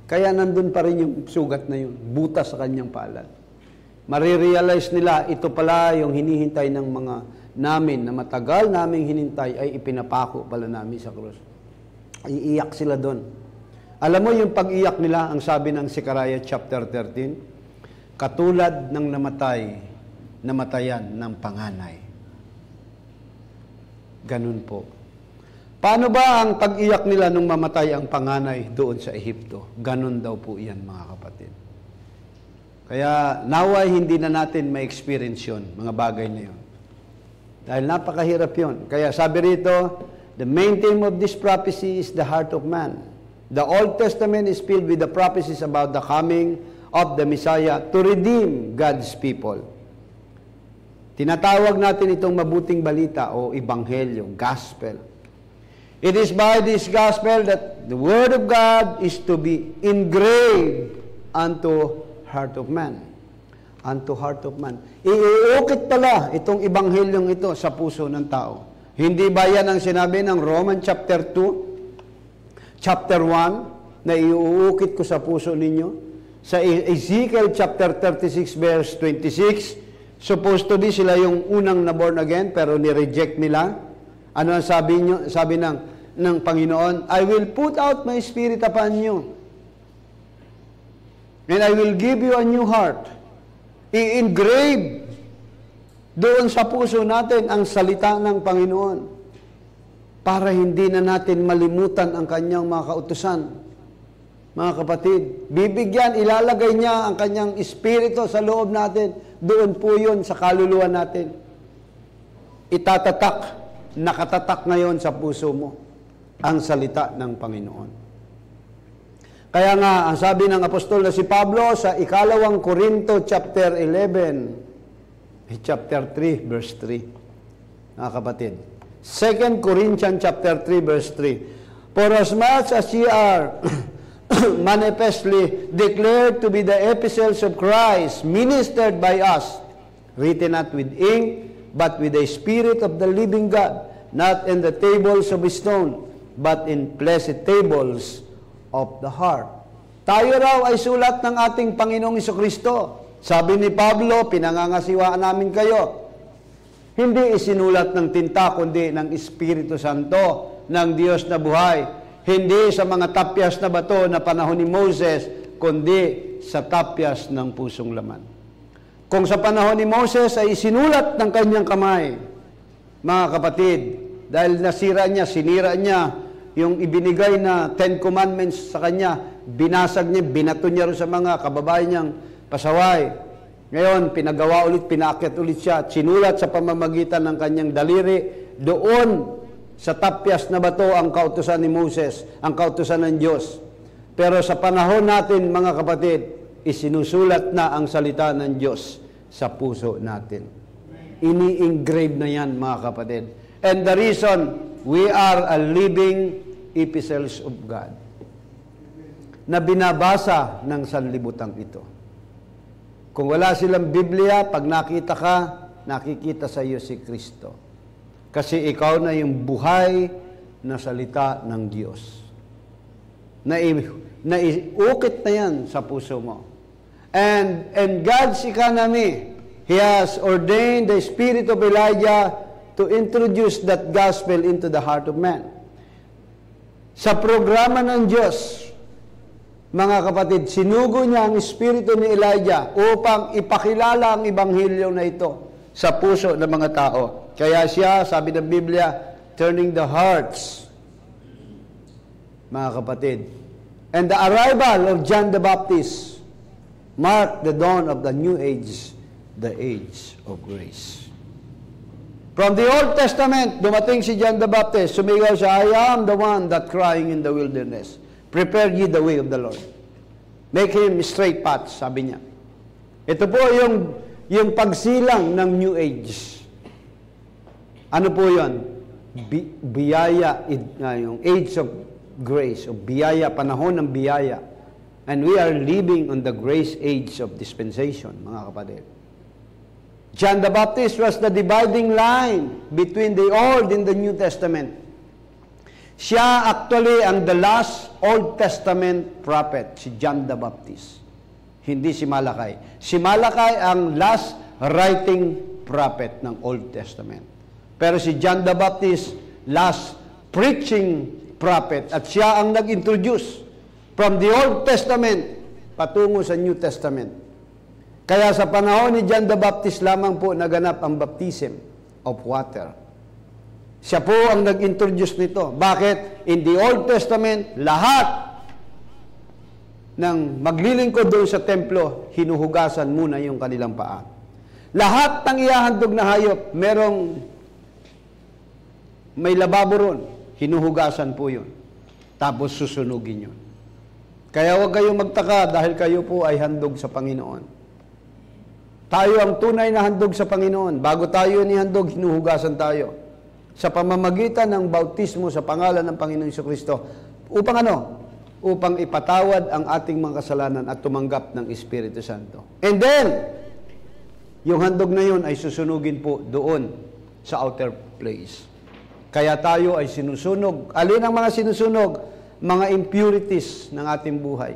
Kaya nandun pa rin yung sugat na yun, butas sa kanyang palad. Marirealize nila, ito pala yung hinihintay ng mga namin, na matagal naming hinintay, ay ipinapako pala namin sa krus. Iiyak sila doon. Alam mo yung pag-iyak nila, ang sabi ng Zechariah chapter 13, katulad ng namatayan ng panganay. Ganun po. Paano ba ang pag-iyak nila nung mamatay ang panganay doon sa Ehipto? Ganun daw po yan, mga kapatid. Kaya naway hindi na natin ma-experience yun, mga bagay na yun. Dahil napakahirap yun. Kaya sabi rito, the main theme of this prophecy is the heart of man. The Old Testament is filled with the prophecies about the coming of the Messiah to redeem God's people. Tinatawag natin itong mabuting balita o ebanghelyo, gospel. It is by this gospel that the word of God is to be engraved unto heart of man. Unto heart of man. Iuukit pala itong ebanghelyong ito sa puso ng tao. Hindi ba yan ang sinabi ng Roman chapter 2, chapter 1, na iuukit ko sa puso ninyo? Sa Ezekiel chapter 36 verse 26, supposed to be sila yung unang na born again, pero ni-reject nila. Ano ang sabi ng Panginoon? I will put out my spirit upon you. And I will give you a new heart. I-engrave doon sa puso natin ang salita ng Panginoon para hindi na natin malimutan ang kanyang mga kautusan. Mga kapatid, bibigyan, ilalagay niya ang kanyang espiritu sa loob natin. Doon po yun sa kaluluwa natin. Itatatak, nakatatak ngayon sa puso mo ang salita ng Panginoon. Kaya nga, ang sabi ng apostol na si Pablo sa 2 Korinto chapter 11, chapter 3, verse 3. Mga kapatid, 2 Corinthians chapter 3, verse 3. For as much as ye are manifestly declared to be the epistles of Christ, ministered by us, written not with ink, but with the Spirit of the living God, not in the tables of stone, but in blessed tables of the heart. Tayo raw ay sulat ng ating Panginoong Kristo. Sabi ni Pablo, pinangangasiwaan namin kayo. Hindi isinulat ng tinta, kundi ng Espiritu Santo, ng Diyos na buhay. Hindi sa mga tapyas na bato na panahon ni Moses, kundi sa tapyas ng pusong laman. Kung sa panahon ni Moses ay isinulat ng kanyang kamay, mga kapatid, dahil sinira niya yung ibinigay na 10 Commandments sa kanya, binasag niya, binato niya rin sa mga kababayan niyang pasaway. Ngayon, pinagawa ulit, pinaakyat ulit siya, sinulat sa pamamagitan ng kanyang daliri, doon sa tapyas na bato ang kautusan ni Moses, ang kautusan ng Diyos. Pero sa panahon natin, mga kapatid, isinusulat na ang salita ng Diyos sa puso natin. Ini-engrave na yan, mga kapatid. And the reason, we are a living epistles of God na binabasa ng sanlibutan ito. Kung wala silang Biblia, pag nakita ka, nakikita sa iyo si Kristo. Kasi ikaw na yung buhay na salita ng Diyos. Naiukit na yan sa puso mo. And God's economy, He has ordained the spirit of Elijah to introduce that gospel into the heart of man. Sa programa ng Diyos, mga kapatid, sinugo niya ang espiritu ni Elijah upang ipakilala ang ibanghilyo na ito sa puso ng mga tao. Kaya siya, sabi ng Biblia, turning the hearts, mga kapatid. And the arrival of John the Baptist marked the dawn of the new age, the age of grace. From the Old Testament, dumating si John the Baptist, sumigaw siya, I am the one that crying in the wilderness. Prepare ye the way of the Lord. Make him straight path, sabi niya. Ito po yung pagsilang ng New Age. Ano po yun? Biyaya, yung age of grace, o biyaya, panahon ng biyaya. And we are living on the grace age of dispensation, mga kapatid. John the Baptist was the dividing line between the Old and the New Testament. Siya actually ang the last Old Testament prophet, si John the Baptist. Hindi si Malakay. Si Malakay ang last writing prophet ng Old Testament. Pero si John the Baptist, last preaching prophet. At siya ang nag-introduce from the Old Testament patungo sa New Testament. Kaya sa panahon ni John the Baptist lamang po naganap ang baptism of water. Siya po ang nag-introduce nito. Bakit? In the Old Testament, lahat ng maglilingkod doon sa templo, hinuhugasan muna yung kanilang paa. Lahat ng ihahandog na hayop, may lababo ron, hinuhugasan po yun. Tapos susunugin yun. Kaya huwag kayong magtaka dahil kayo po ay handog sa Panginoon. Tayo ang tunay na handog sa Panginoon. Bago tayo nihandog, hinuhugasan tayo. Sa pamamagitan ng bautismo sa pangalan ng Panginoon Jesucristo. Upang ano? Upang ipatawad ang ating mga kasalanan at tumanggap ng Espiritu Santo. And then, yung handog na yun ay susunugin po doon sa outer place. Kaya tayo ay sinusunog. Alin ang mga sinusunog? Mga impurities ng ating buhay.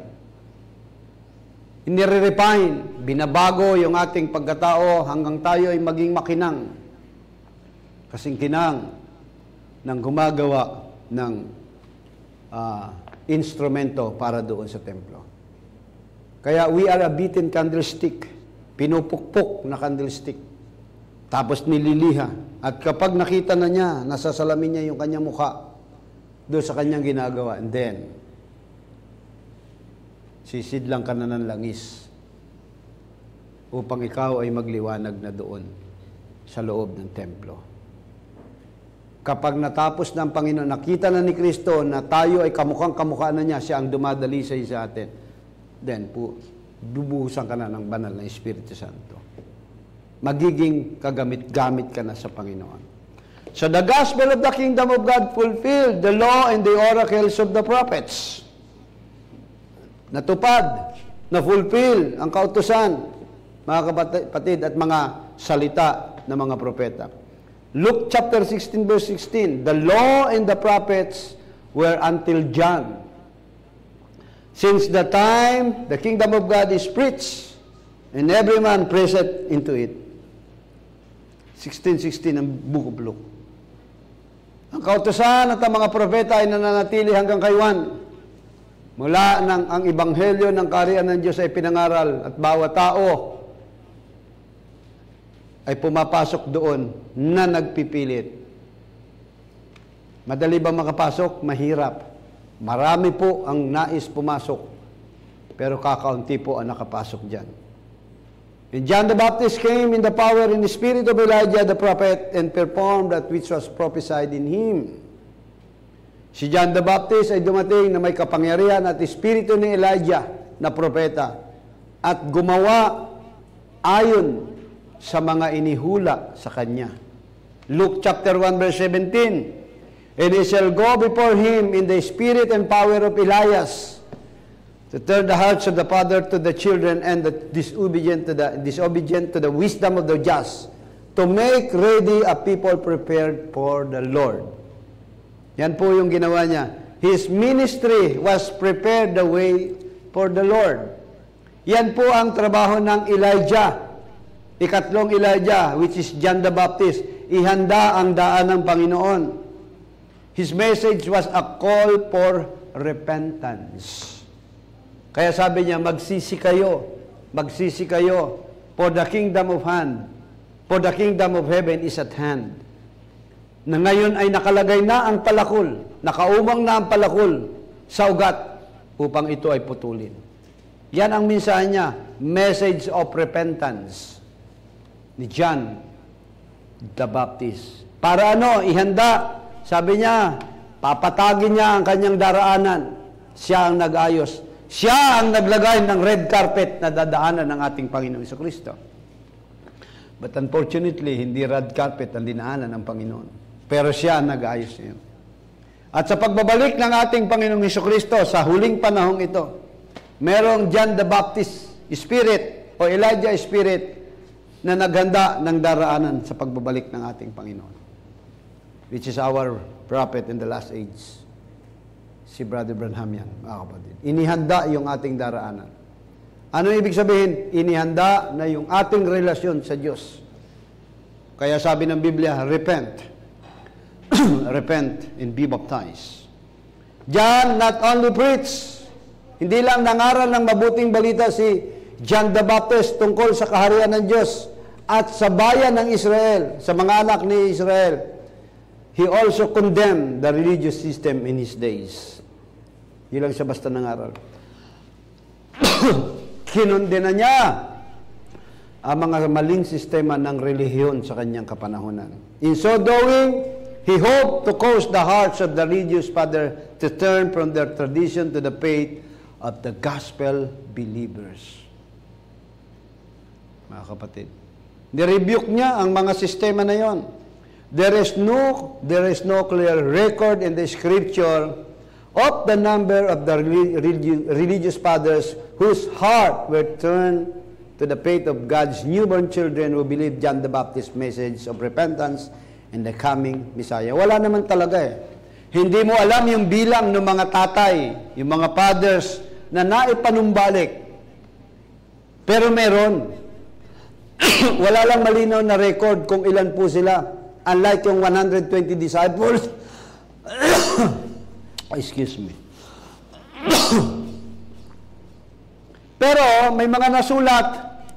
Inire-refine, binabago yung ating pagkatao hanggang tayo ay maging makinang. Kasing kinang ng gumagawa ng instrumento para doon sa templo. Kaya we are a beaten candlestick, pinupukpok na candlestick, tapos nililiha. At kapag nakita na niya, nasasalamin niya yung kanyang mukha doon sa kanyang ginagawa. And then, sisidlang ka na ng langis upang ikaw ay magliwanag na doon sa loob ng templo. Kapag natapos ng Panginoon, nakita na ni Kristo na tayo ay kamukhang-kamukha na niya, siya ang dumadalisay sa atin, then po, bubuhusan ka na ng banal na Espiritu Santo. Magiging kagamit-gamit ka na sa Panginoon. So the gospel of the kingdom of God fulfilled the law and the oracles of the prophets. Natupad, na-fulfill ang kautusan, mga kapatid, at mga salita ng mga propeta. Luke chapter 16 verse 16, the law and the prophets were until John. Since the time the kingdom of God is preached, and every man presseth into it. 16:16 ang Book of Luke. Ang kautusan at ang mga propeta ay nananatili hanggang kay Juan. Mula nang ang ebanghelyo ng kaharian ng Diyos ay pinangaral at bawat tao ay pumapasok doon na nagpipilit. Madali ba makapasok? Mahirap. Marami po ang nais pumasok, pero kakaunti po ang nakapasok dyan. And John the Baptist came in the power and the spirit of Elijah the prophet and performed that which was prophesied in him. Si John the Baptist ay dumating na may kapangyarihan at espiritu ni Elijah na propeta at gumawa ayon sa mga inihula sa kanya. Luke chapter 1 verse 17, and he shall go before him in the spirit and power of Elias, to turn the hearts of the father to the children and the disobedient to the wisdom of the just, to make ready a people prepared for the Lord. Yan po yung ginawa niya. His ministry was prepared the way for the Lord. Yan po ang trabaho ng Elijah. Ikatlong Elijah, which is John the Baptist. Ihanda ang daan ng Panginoon. His message was a call for repentance. Kaya sabi niya, magsisi kayo, for the kingdom of heaven is at hand. Na ngayon ay nakalagay na ang palakol, nakaumang na ang palakol sa ugat upang ito ay putulin. Yan ang mensahe niya, message of repentance ni John the Baptist. Para ano? Ihanda. Sabi niya, papatagin niya ang kanyang daraanan. Siya ang nag-ayos. Siya ang naglagay ng red carpet na dadaanan ng ating Panginoong Jesucristo. But unfortunately, hindi red carpet ang dinaanan ng Panginoon. Pero siya ang nag-ayos niya. At sa pagbabalik ng ating Panginoong Jesucristo sa huling panahong ito, merong John the Baptist Spirit o Elijah Spirit na naghanda ng daraanan sa pagbabalik ng ating Panginoon, which is our prophet in the last age. Si Brother Branham yan, mga kapatid. Inihanda yung ating daraanan. Ano ibig sabihin? Inihanda na yung ating relasyon sa Diyos. Kaya sabi ng Biblia, repent. Repent and be baptized. John not only preached, hindi lang nangaral ng mabuting balita si John the Baptist tungkol sa kaharian ng Diyos at sa bayan ng Israel, sa mga anak ni Israel. He also condemned the religious system in his days. Hindi lang siya basta nangaral. Kinondena niya ang mga maling sistema ng relihiyon sa kanyang kapanahunan. In so doing, he hoped to cause the hearts of the religious father to turn from their tradition to the faith of the gospel believers. Mga kapatid, nirebuke niya ang mga sistema na yon. There is no clear record in the scripture of the number of the religious fathers whose heart were turned to the faith of God's newborn children who believed John the Baptist's message of repentance and the coming Messiah. Wala naman talaga eh. Hindi mo alam yung bilang ng mga tatay, yung mga fathers na naipanumbalik. Pero meron. Wala lang malinaw na record kung ilan po sila. Unlike yung 120 disciples. Excuse me. Pero may mga nasulat,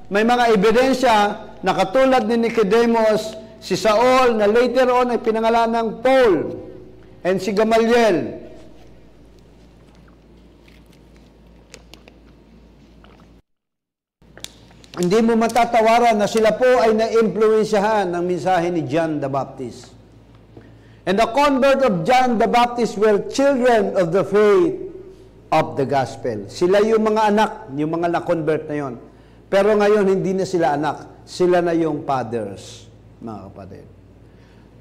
may mga ebidensya na katulad ni Nicodemus, si Saul na later on ay pinangalan ng Paul, and si Gamaliel. Hindi mo matatawaran na sila po ay na-influensyahan ng mensahe ni John the Baptist. And the convert of John the Baptist were children of the faith of the gospel. Sila yung mga anak, yung mga na-convert na yon. Pero ngayon, hindi na sila anak. Sila na yung fathers, mga kapatid.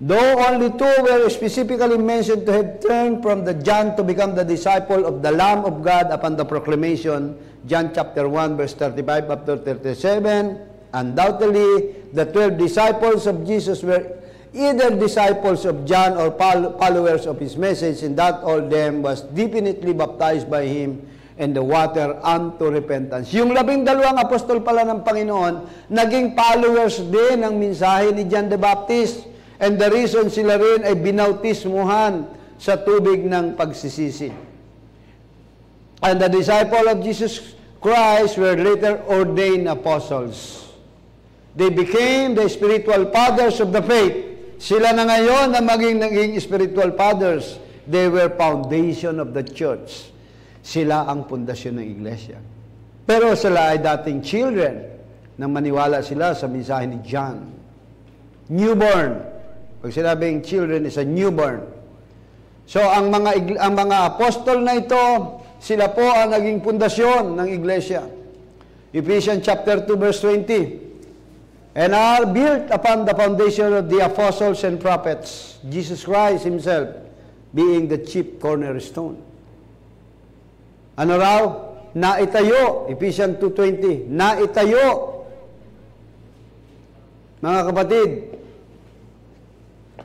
Though only two were specifically mentioned to have turned from the John to become the disciple of the Lamb of God upon the proclamation, John chapter 1, verse 35 up to 37, undoubtedly, the 12 disciples of Jesus were either disciples of John or followers of his message, and that all them was definitely baptized by him in the water unto repentance. Yung 12 apostol pala ng Panginoon, naging followers din ng mensahe ni John the Baptist. And the reason sila rin ay binautismuhan sa tubig ng pagsisisi. And the disciple of Jesus Christ were later ordained apostles. They became the spiritual fathers of the faith. Sila na ngayon na naging spiritual fathers. They were foundation of the church. Sila ang pundasyon ng iglesia. Pero sila ay dating children nang maniwala sila sa mensahe ni John. Newborn. Pag sinabing children is a newborn. So ang mga apostol na ito, sila po ang naging pundasyon ng iglesia. Ephesians chapter 2, verse 20. And are built upon the foundation of the apostles and prophets, Jesus Christ Himself being the chief cornerstone. Ano raw? Naitayo. Ephesians 2:20. Naitayo. Mga kapatid,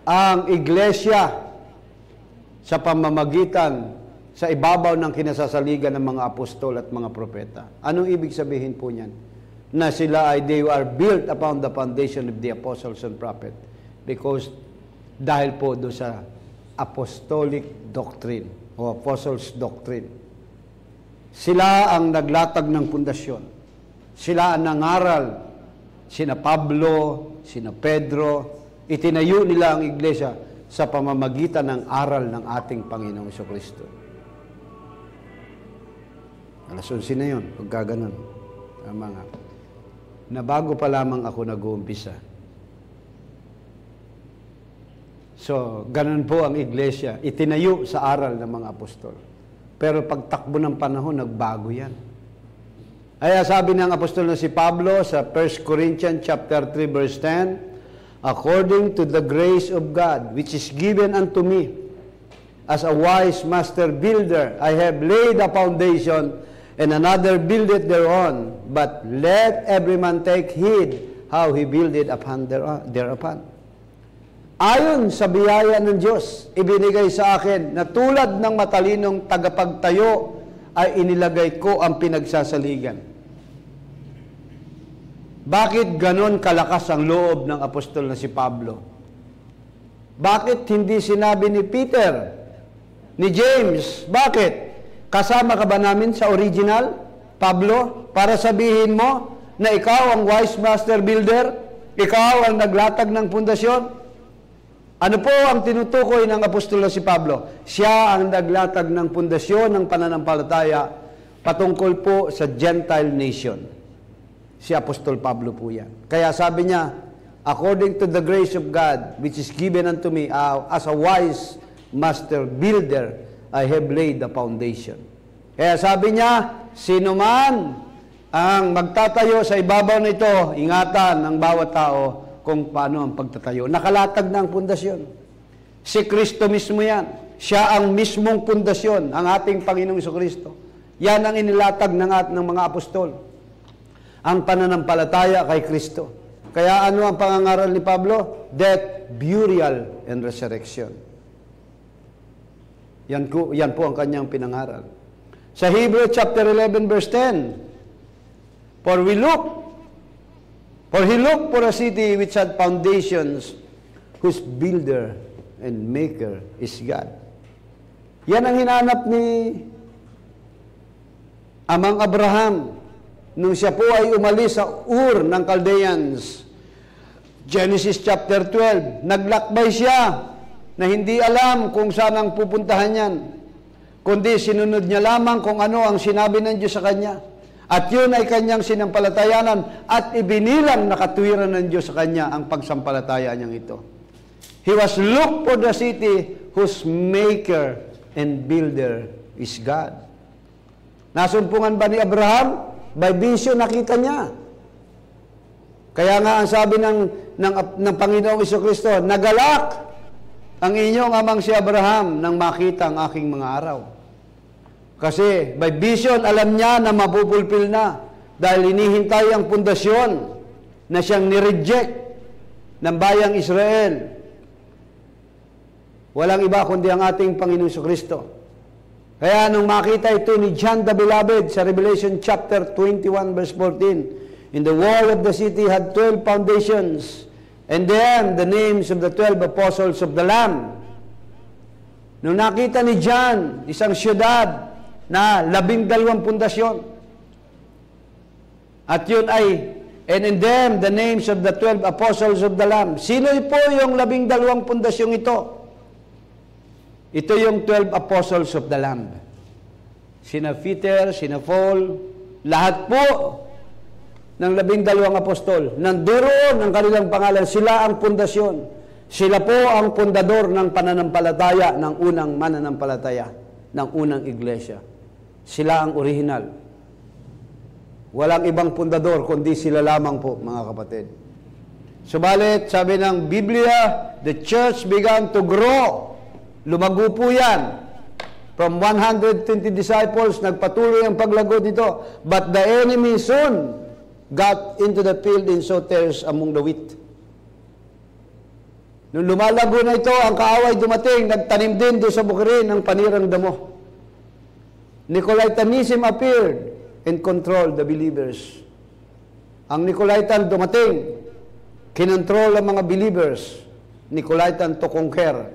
ang iglesia sa pamamagitan sa ibabaw ng kinasasaligan ng mga apostol at mga propeta. Anong ibig sabihin po niyan? Na sila ay they are built upon the foundation of the apostles and prophet because dahil po doon sa apostolic doctrine o apostles doctrine. Sila ang naglatag ng pundasyon. Sila ang nangaral. Sina Pablo, sina Pedro, itinayo nila ang iglesia sa pamamagitan ng aral ng ating Panginoong Jesucristo. Alas 11 na yun, pagka ganun. Tama nga. Na bago pa lamang ako nag-uumpisa. So, ganun po ang iglesia. Itinayo sa aral ng mga apostol. Pero pagtakbo ng panahon, nagbago yan. Kaya sabi ng apostol na si Pablo sa 1 Corinthians chapter 3 verse 10, according to the grace of God, which is given unto me, as a wise master builder, I have laid a foundation, and another buildeth thereon. But let every man take heed how he builded upon thereupon. Ayon sa biyaya ng Diyos, ibinigay sa akin na tulad ng matalinong tagapagtayo, ay inilagay ko ang pinagsasaligan. Bakit ganon kalakas ang loob ng apostol na si Pablo? Bakit hindi sinabi ni Peter, ni James, bakit? Kasama ka ba namin sa original, Pablo, para sabihin mo na ikaw ang wise master builder, ikaw ang naglatag ng pundasyon? Ano po ang tinutukoy ng apostol na si Pablo? Siya ang naglatag ng pundasyon ng pananampalataya patungkol po sa Gentile nation. Si Apostol Pablo po yan. Kaya sabi niya, according to the grace of God, which is given unto me as a wise master builder, I have laid the foundation. Kaya sabi niya, sino man ang magtatayo sa ibabaw nito, ingatan ng bawat tao kung paano ang pagtatayo. Nakalatag na ang pundasyon. Si Kristo mismo yan. Siya ang mismong pundasyon, ang ating Panginoong Jesucristo. Yan ang inilatag ng mga apostol. Ang pananampalataya kay Kristo. Kaya ano ang pangangaral ni Pablo? Death, burial, and resurrection. Yan po ang kanyang pinangaral. Sa Hebrews chapter 11 verse 10, For he looked for a city which had foundations, whose builder and maker is God. Yan ang hinanap ni Amang Abraham nung siya po ay umalis sa Ur ng Chaldeans. Genesis chapter 12, naglakbay siya na hindi alam kung saan ang pupuntahan yan, kundi sinunod niya lamang kung ano ang sinabi ng Diyos sa kanya. At yun ay kanyang sinampalatayanan at ibinilang na katwiran ng Diyos sa kanya ang pagsampalataya niyang ito. He was looked for the city whose maker and builder is God. Nasumpungan ba ni Abraham? By vision, nakita niya. Kaya nga ang sabi ng Panginoong Jesucristo, nagalak ang inyong amang si Abraham nang makita ang aking mga araw. Kasi by vision, alam niya na mapupulpil na dahil hinihintay ang pundasyon na siyang nireject ng bayang Israel. Walang iba kundi ang ating Panginoong Jesucristo. Kaya nung makita ito ni John the Beloved sa Revelation chapter 21 verse 14, in the wall of the city had 12 foundations, and then the names of the 12 apostles of the Lamb. Nung nakita ni John isang syudad na 12 pundasyon. At yun ay, and in them, the names of the 12 apostles of the Lamb. Sino po yung 12 pundasyong ito? Ito yung 12 apostles of the Lamb. Sina Peter, sina Paul, lahat po ng 12 apostol. Nandoon ang kanilang pangalan. Sila ang pundasyon. Sila po ang pundador ng pananampalataya, ng unang mananampalataya, ng unang iglesia. Sila ang original. Walang ibang pundador, kundi sila lamang po, mga kapatid. Subalit, sabi ng Biblia, the church began to grow. Lumago po yan. From 120 disciples, nagpatuloy ang paglago dito. But the enemy soon got into the field and sowed tares among the wheat. Nung lumalago na ito, ang kaaway dumating, nagtanim din doon sa bukirin ng panirang damo. Nicolaitanism appeared and controlled the believers. Ang Nicolaitan dumating, kinontrol ang mga believers. Nicolaitan to conquer.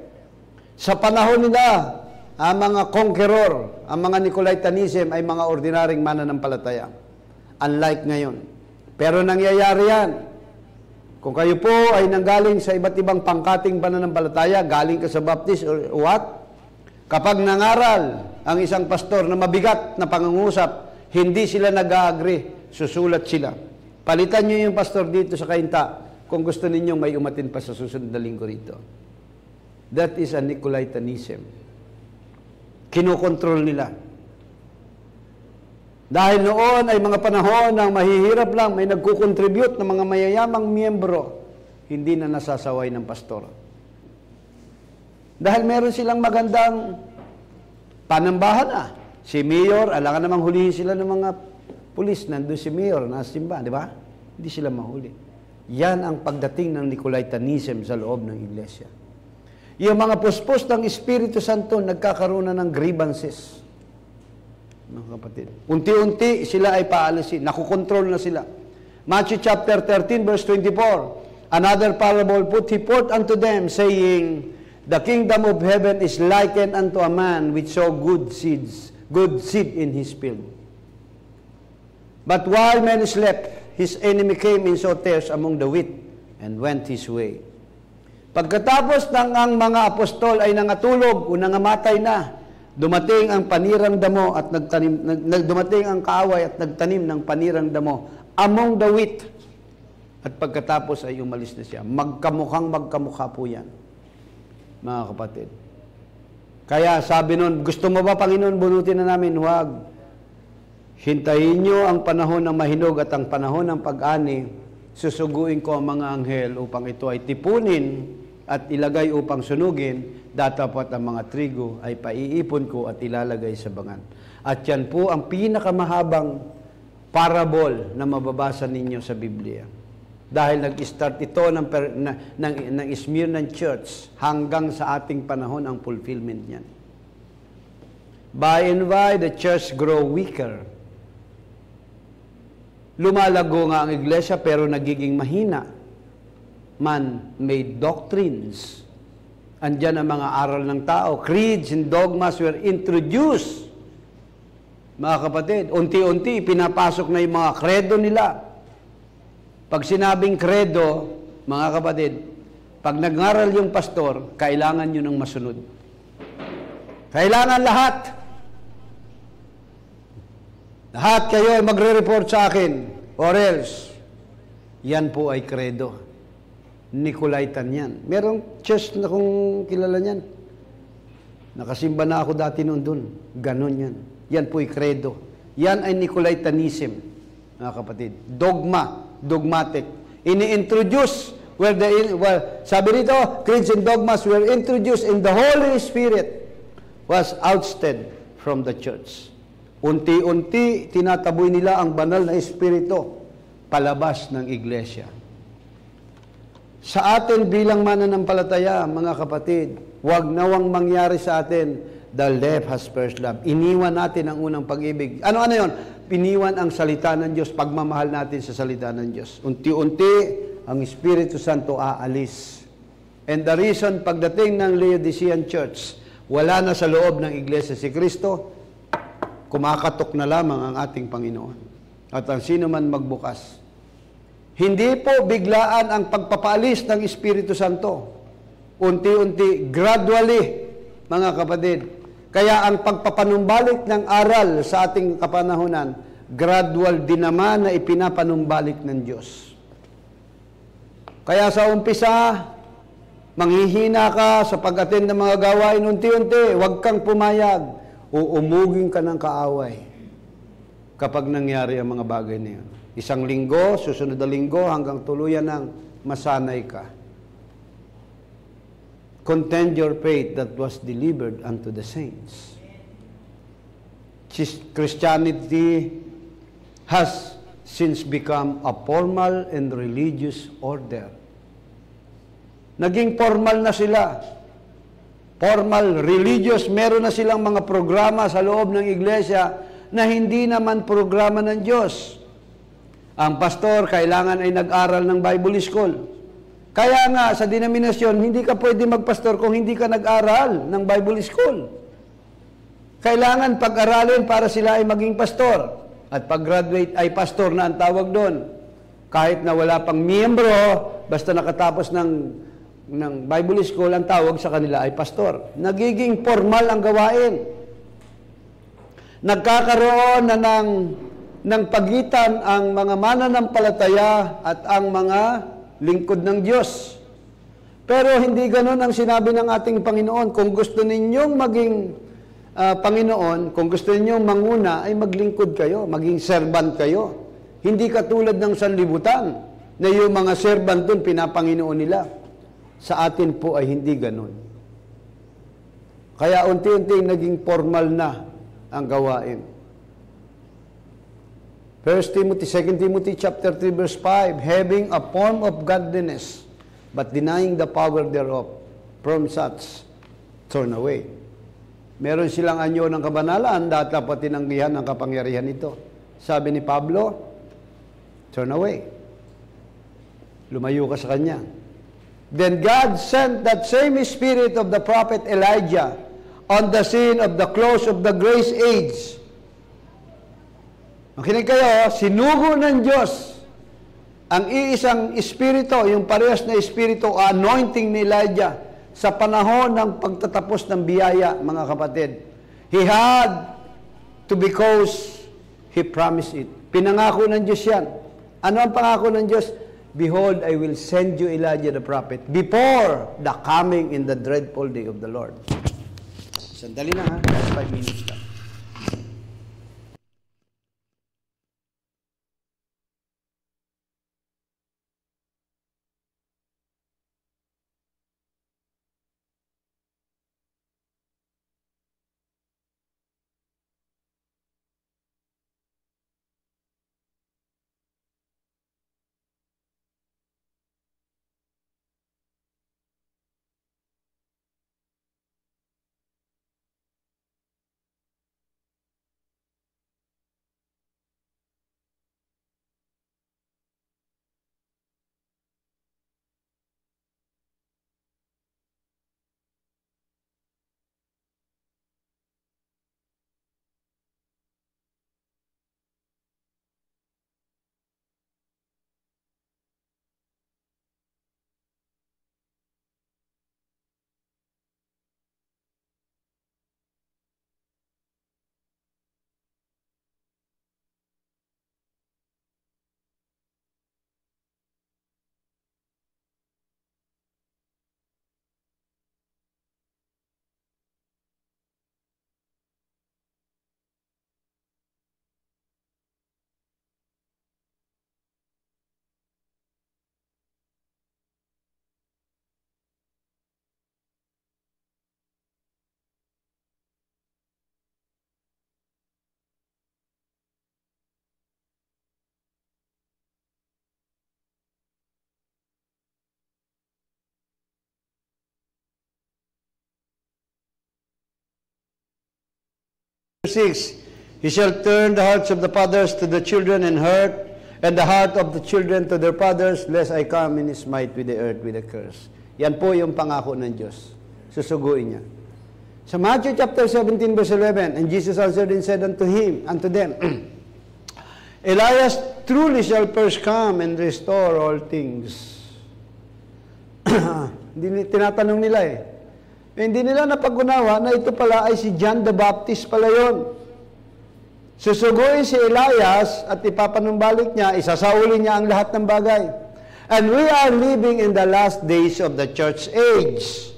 Sa panahon nila, ang mga conqueror, ang mga Nicolaitanism ay mga ordinaryong mananampalataya. Unlike ngayon. Pero nangyayari yan. Kung kayo po ay nanggaling sa iba't ibang pangkating pananampalataya, galing ka sa Baptist or what? Kapag nangaral ang isang pastor na mabigat na pangungusap, hindi sila nag-agree, susulat sila. Palitan nyo yung pastor dito sa Kainta kung gusto ninyong may umatin pa sa susunod na linggo rito. That is a Nicolaitanism. Kinokontrol nila. Dahil noon ay mga panahon ng mahihirap lang, may nagkukontribute ng mga mayayamang miyembro, hindi na nasasaway ng pastor. Dahil meron silang magandang panambahan na. Si Mayor, alangan namang hulihin sila ng mga pulis. Nandun si Mayor, nasimba, di ba? Hindi sila mahuli. Yan ang pagdating ng Nicolaitanism sa loob ng iglesia. Yung mga puspos ng Espiritu Santo, nagkakaroon na ng grievances. Mga kapatid. Unti-unti sila ay paalisin. Nakukontrol na sila. Matthew chapter 13, verse 24. Another parable put he forth unto them, saying, the kingdom of heaven is likened unto a man which sow good seed in his field. But while men slept, his enemy came and sowed tares among the wheat and went his way. Pagkatapos ng ang mga apostol ay nangatulog o nangamatay na, dumating ang panirang damo at dumating ang kaaway at nagtanim ng panirang damo among the wheat. At pagkatapos ay umalis na siya. Magkamukha po yan, mga kapatid. Kaya sabi nun, gusto mo ba, Panginoon, bunutin na namin? Huwag. Hintayin nyo ang panahon ng mahinog at ang panahon ng pag-ani. Susuguin ko ang mga anghel upang ito ay tipunin at ilagay upang sunugin. Datapat ang mga trigo ay paiipon ko at ilalagay sa bangan. At yan po ang pinakamahabang parable na mababasa ninyo sa Biblia. Dahil nag-start ito ng Smyrna Church hanggang sa ating panahon ang fulfillment niyan. By and by, the church grow weaker. Lumalago nga ang iglesia pero nagiging mahina. Man-made doctrines. Andyan ang mga aral ng tao. Creeds and dogmas were introduced. Mga kapatid, unti-unti pinapasok na yung mga credo nila. Pag sinabing credo, mga kapatid, pag nag-ngaral yung pastor, kailangan nyo ng masunod. Kailangan lahat. Lahat kayo ay magre-report sa akin, or else. Yan po ay credo. Nicolaitan yan. Merong church na kung kilala niyan. Nakasimba na ako dati noon dun. Ganon yan. Yan po ay credo. Yan ay Nicolaitanism, mga kapatid. Dogmatic. Ini-introduce, sabi rito, creeds and dogmas were introduced in the Holy Spirit was ousted from the church. Unti-unti, tinataboy nila ang banal na espiritu palabas ng iglesia. Sa atin bilang mananampalataya, mga kapatid, huwag nawang mangyari sa atin, the left has first love. Iniwan natin ang unang pag-ibig. Ano yon? Piniwan ang salita ng Diyos, pagmamahal natin sa salita ng Diyos. Unti-unti, ang Espiritu Santo aalis. And the reason, pagdating ng Laodicean Church, wala na sa loob ng Iglesia si Kristo, kumakatok na lamang ang ating Panginoon. At ang sino man magbukas. Hindi po biglaan ang pagpapaalis ng Espiritu Santo. Unti-unti, gradually, mga kapatid. Kaya ang pagpapanumbalik ng aral sa ating kapanahunan, gradual din naman na ipinapanumbalik ng Diyos. Kaya sa umpisa, manghihina ka sa pag-attend ng mga gawain unti-unti, huwag kang pumayag, uumugin ka ng kaaway. kapag nangyari ang mga bagay na yan. Isang linggo, susunod na linggo, hanggang tuluyan ng masanay ka. Contend your faith that was delivered unto the saints. Christianity has since become a formal and religious order. Naging formal na sila. Formal, religious, meron na silang mga programa sa loob ng iglesia na hindi naman programa ng Diyos. Ang pastor, kailangan ay nag-aral ng Bible School. Kaya nga, sa denominasyon, hindi ka pwede magpastor kung hindi ka nag-aral ng Bible School. Kailangan pag-aralin para sila ay maging pastor. At pag-graduate ay pastor na ang tawag doon. Kahit na wala pang miyembro, basta nakatapos ng Bible School, ang tawag sa kanila ay pastor. Nagiging formal ang gawain. Nagkakaroon na ng pagitan ang mga mananampalataya at ang mga lingkod ng Diyos. Pero hindi ganoon ang sinabi ng ating Panginoon. Kung gusto ninyong maging Panginoon, kung gusto ninyong manguna, ay maglingkod kayo, maging servant kayo. Hindi katulad ng sanlibutan na yung mga servant doon pinapanginoon nila. Sa atin po ay hindi ganoon. Kaya unti-unti naging formal na ang gawain. 1 Timothy, 2 Timothy chapter 3 verse 5, having a form of godliness, but denying the power thereof, from such turn away. Meron silang anyo ng kabanalan, dapat tinanggihan ang kapangyarihan nito. Sabi ni Pablo, turn away. Lumayo ka sa kanya. Then God sent that same spirit of the prophet Elijah on the scene of the close of the grace age. Makinig kayo, sinugo ng Diyos ang iisang espiritu, yung parehas na espiritu, anointing ni Elijah sa panahon ng pagtatapos ng biyaya, mga kapatid. He had to, because He promised it. Pinangako ng Diyos yan. Ano ang pangako ng Diyos? Behold, I will send you Elijah the prophet before the coming in the dreadful day of the Lord. Sandali na ha, 5 minutes lang. Verse 6, He shall turn the hearts of the fathers to the children and the heart of the children to their fathers, lest I come and smite with the earth with a curse. Yan po yung pangako ng Diyos. Susuguin niya. Sa Matthew chapter 17 verse 11, and Jesus answered and said unto them, Elias truly shall first come and restore all things. Tinatanong nila Hindi nila napag-unawa na ito pala ay si John the Baptist pala yun. Susuguin si Elias at ipapanumbalik niya, isasauli niya ang lahat ng bagay. And we are living in the last days of the church age.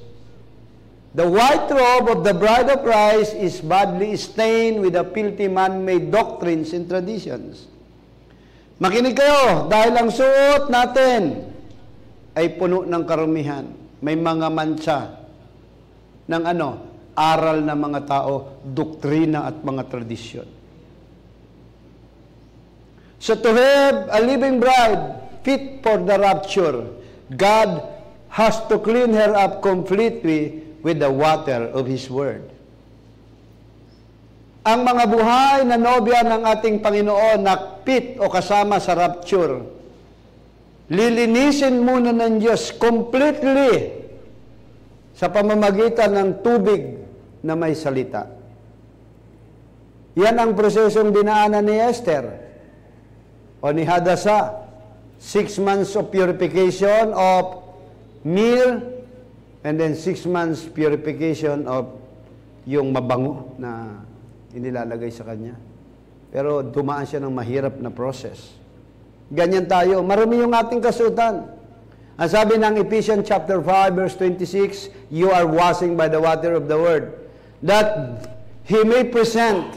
The white robe of the bride of Christ is badly stained with the filthy man-made doctrines and traditions. Makinig kayo, dahil ang suot natin ay puno ng karumihan. May mga mancha ng aral ng mga tao, doktrina at mga tradisyon. So to have a living bride fit for the rapture, God has to clean her up completely with the water of His Word. Ang mga buhay na nobya ng ating Panginoon na fit o kasama sa rapture, lilinisin muna ng Diyos completely sa pamamagitan ng tubig na may salita. Yan ang prosesong dinaanan ni Esther o ni Hadassah. 6 months of purification of meal, and then 6 months purification of yung mabango na inilalagay sa kanya. Pero dumaan siya ng mahirap na process. Ganyan tayo. Marami yung ating kasutan. Ang sabi ng Ephesians chapter 5 verse 26, you are washing by the water of the word, that He may present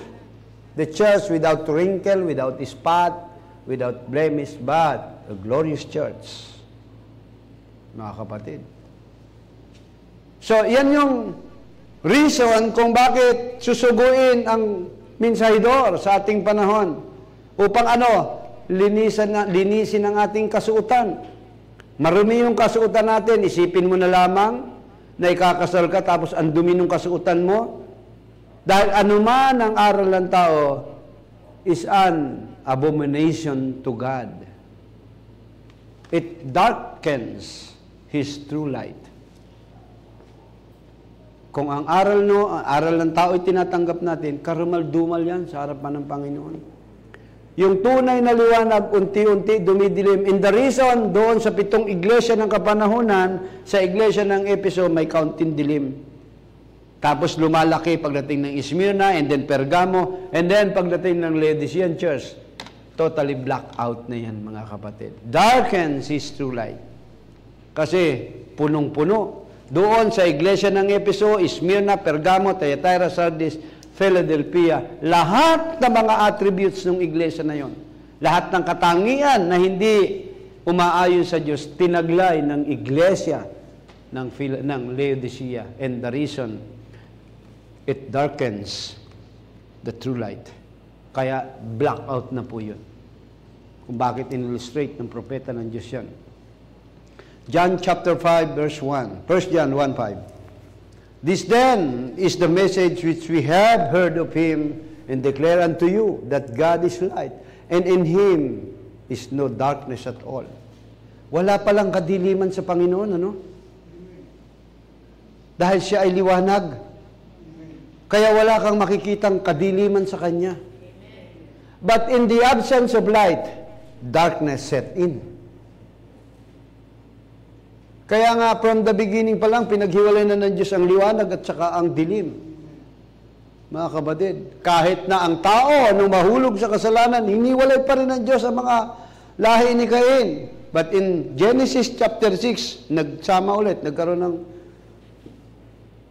the church without wrinkle, without spot, without blemish, but a glorious church. Mga kapatid. So, yan yung reason kung bakit susuguin ang mensahidor sa ating panahon. Upang linisin ang ating kasuotan. Marumi yung kasuotan natin, isipin mo na lamang na ikakasal ka tapos ang dumi ng kasuotan mo. Dahil anuman ang aral ng tao is an abomination to God. It darkens His true light. Kung ang aral ng tao ay tinatanggap natin, karumal-dumal yan sa harapan ng Panginoon. Yung tunay na liwanag, unti-unti dumidilim. And the reason, doon sa 7 iglesia ng kapanahunan, sa iglesia ng Efeso, may kaunting dilim. Tapos lumalaki pagdating ng Smyrna, and then Pergamo, and then pagdating ng Laodicean Church, totally black out na yan, mga kapatid. Darkens His true light. Kasi punong-puno. Doon sa iglesia ng Efeso, Smyrna, Pergamo, Thyatira, Sardis, Philadelphia, lahat ng mga attributes ng iglesia na yon, lahat ng katangian na hindi umaayon sa Diyos, tinaglay ng iglesia ng Laodicea. And the reason, it darkens the true light. Kaya blackout na po yun. Kung bakit in-illustrate ng propeta ng Diyos yan. John chapter 5 verse 1. 1 John 1:5. This then is the message which we have heard of Him and declare unto you, that God is light, and in Him is no darkness at all. Wala palang kadiliman sa Panginoon, Dahil Siya ay liwanag. Kaya wala kang makikitang kadiliman sa Kanya. But in the absence of light, darkness set in. Kaya nga, from the beginning pa lang, pinaghiwalay na ng Diyos ang liwanag at saka ang dilim. Mga kapatid, kahit na ang tao, nung mahulog sa kasalanan, hiniwalay pa rin ng Diyos ang mga lahi ni Cain. But in Genesis chapter 6, nagsama ulit, nagkaroon ng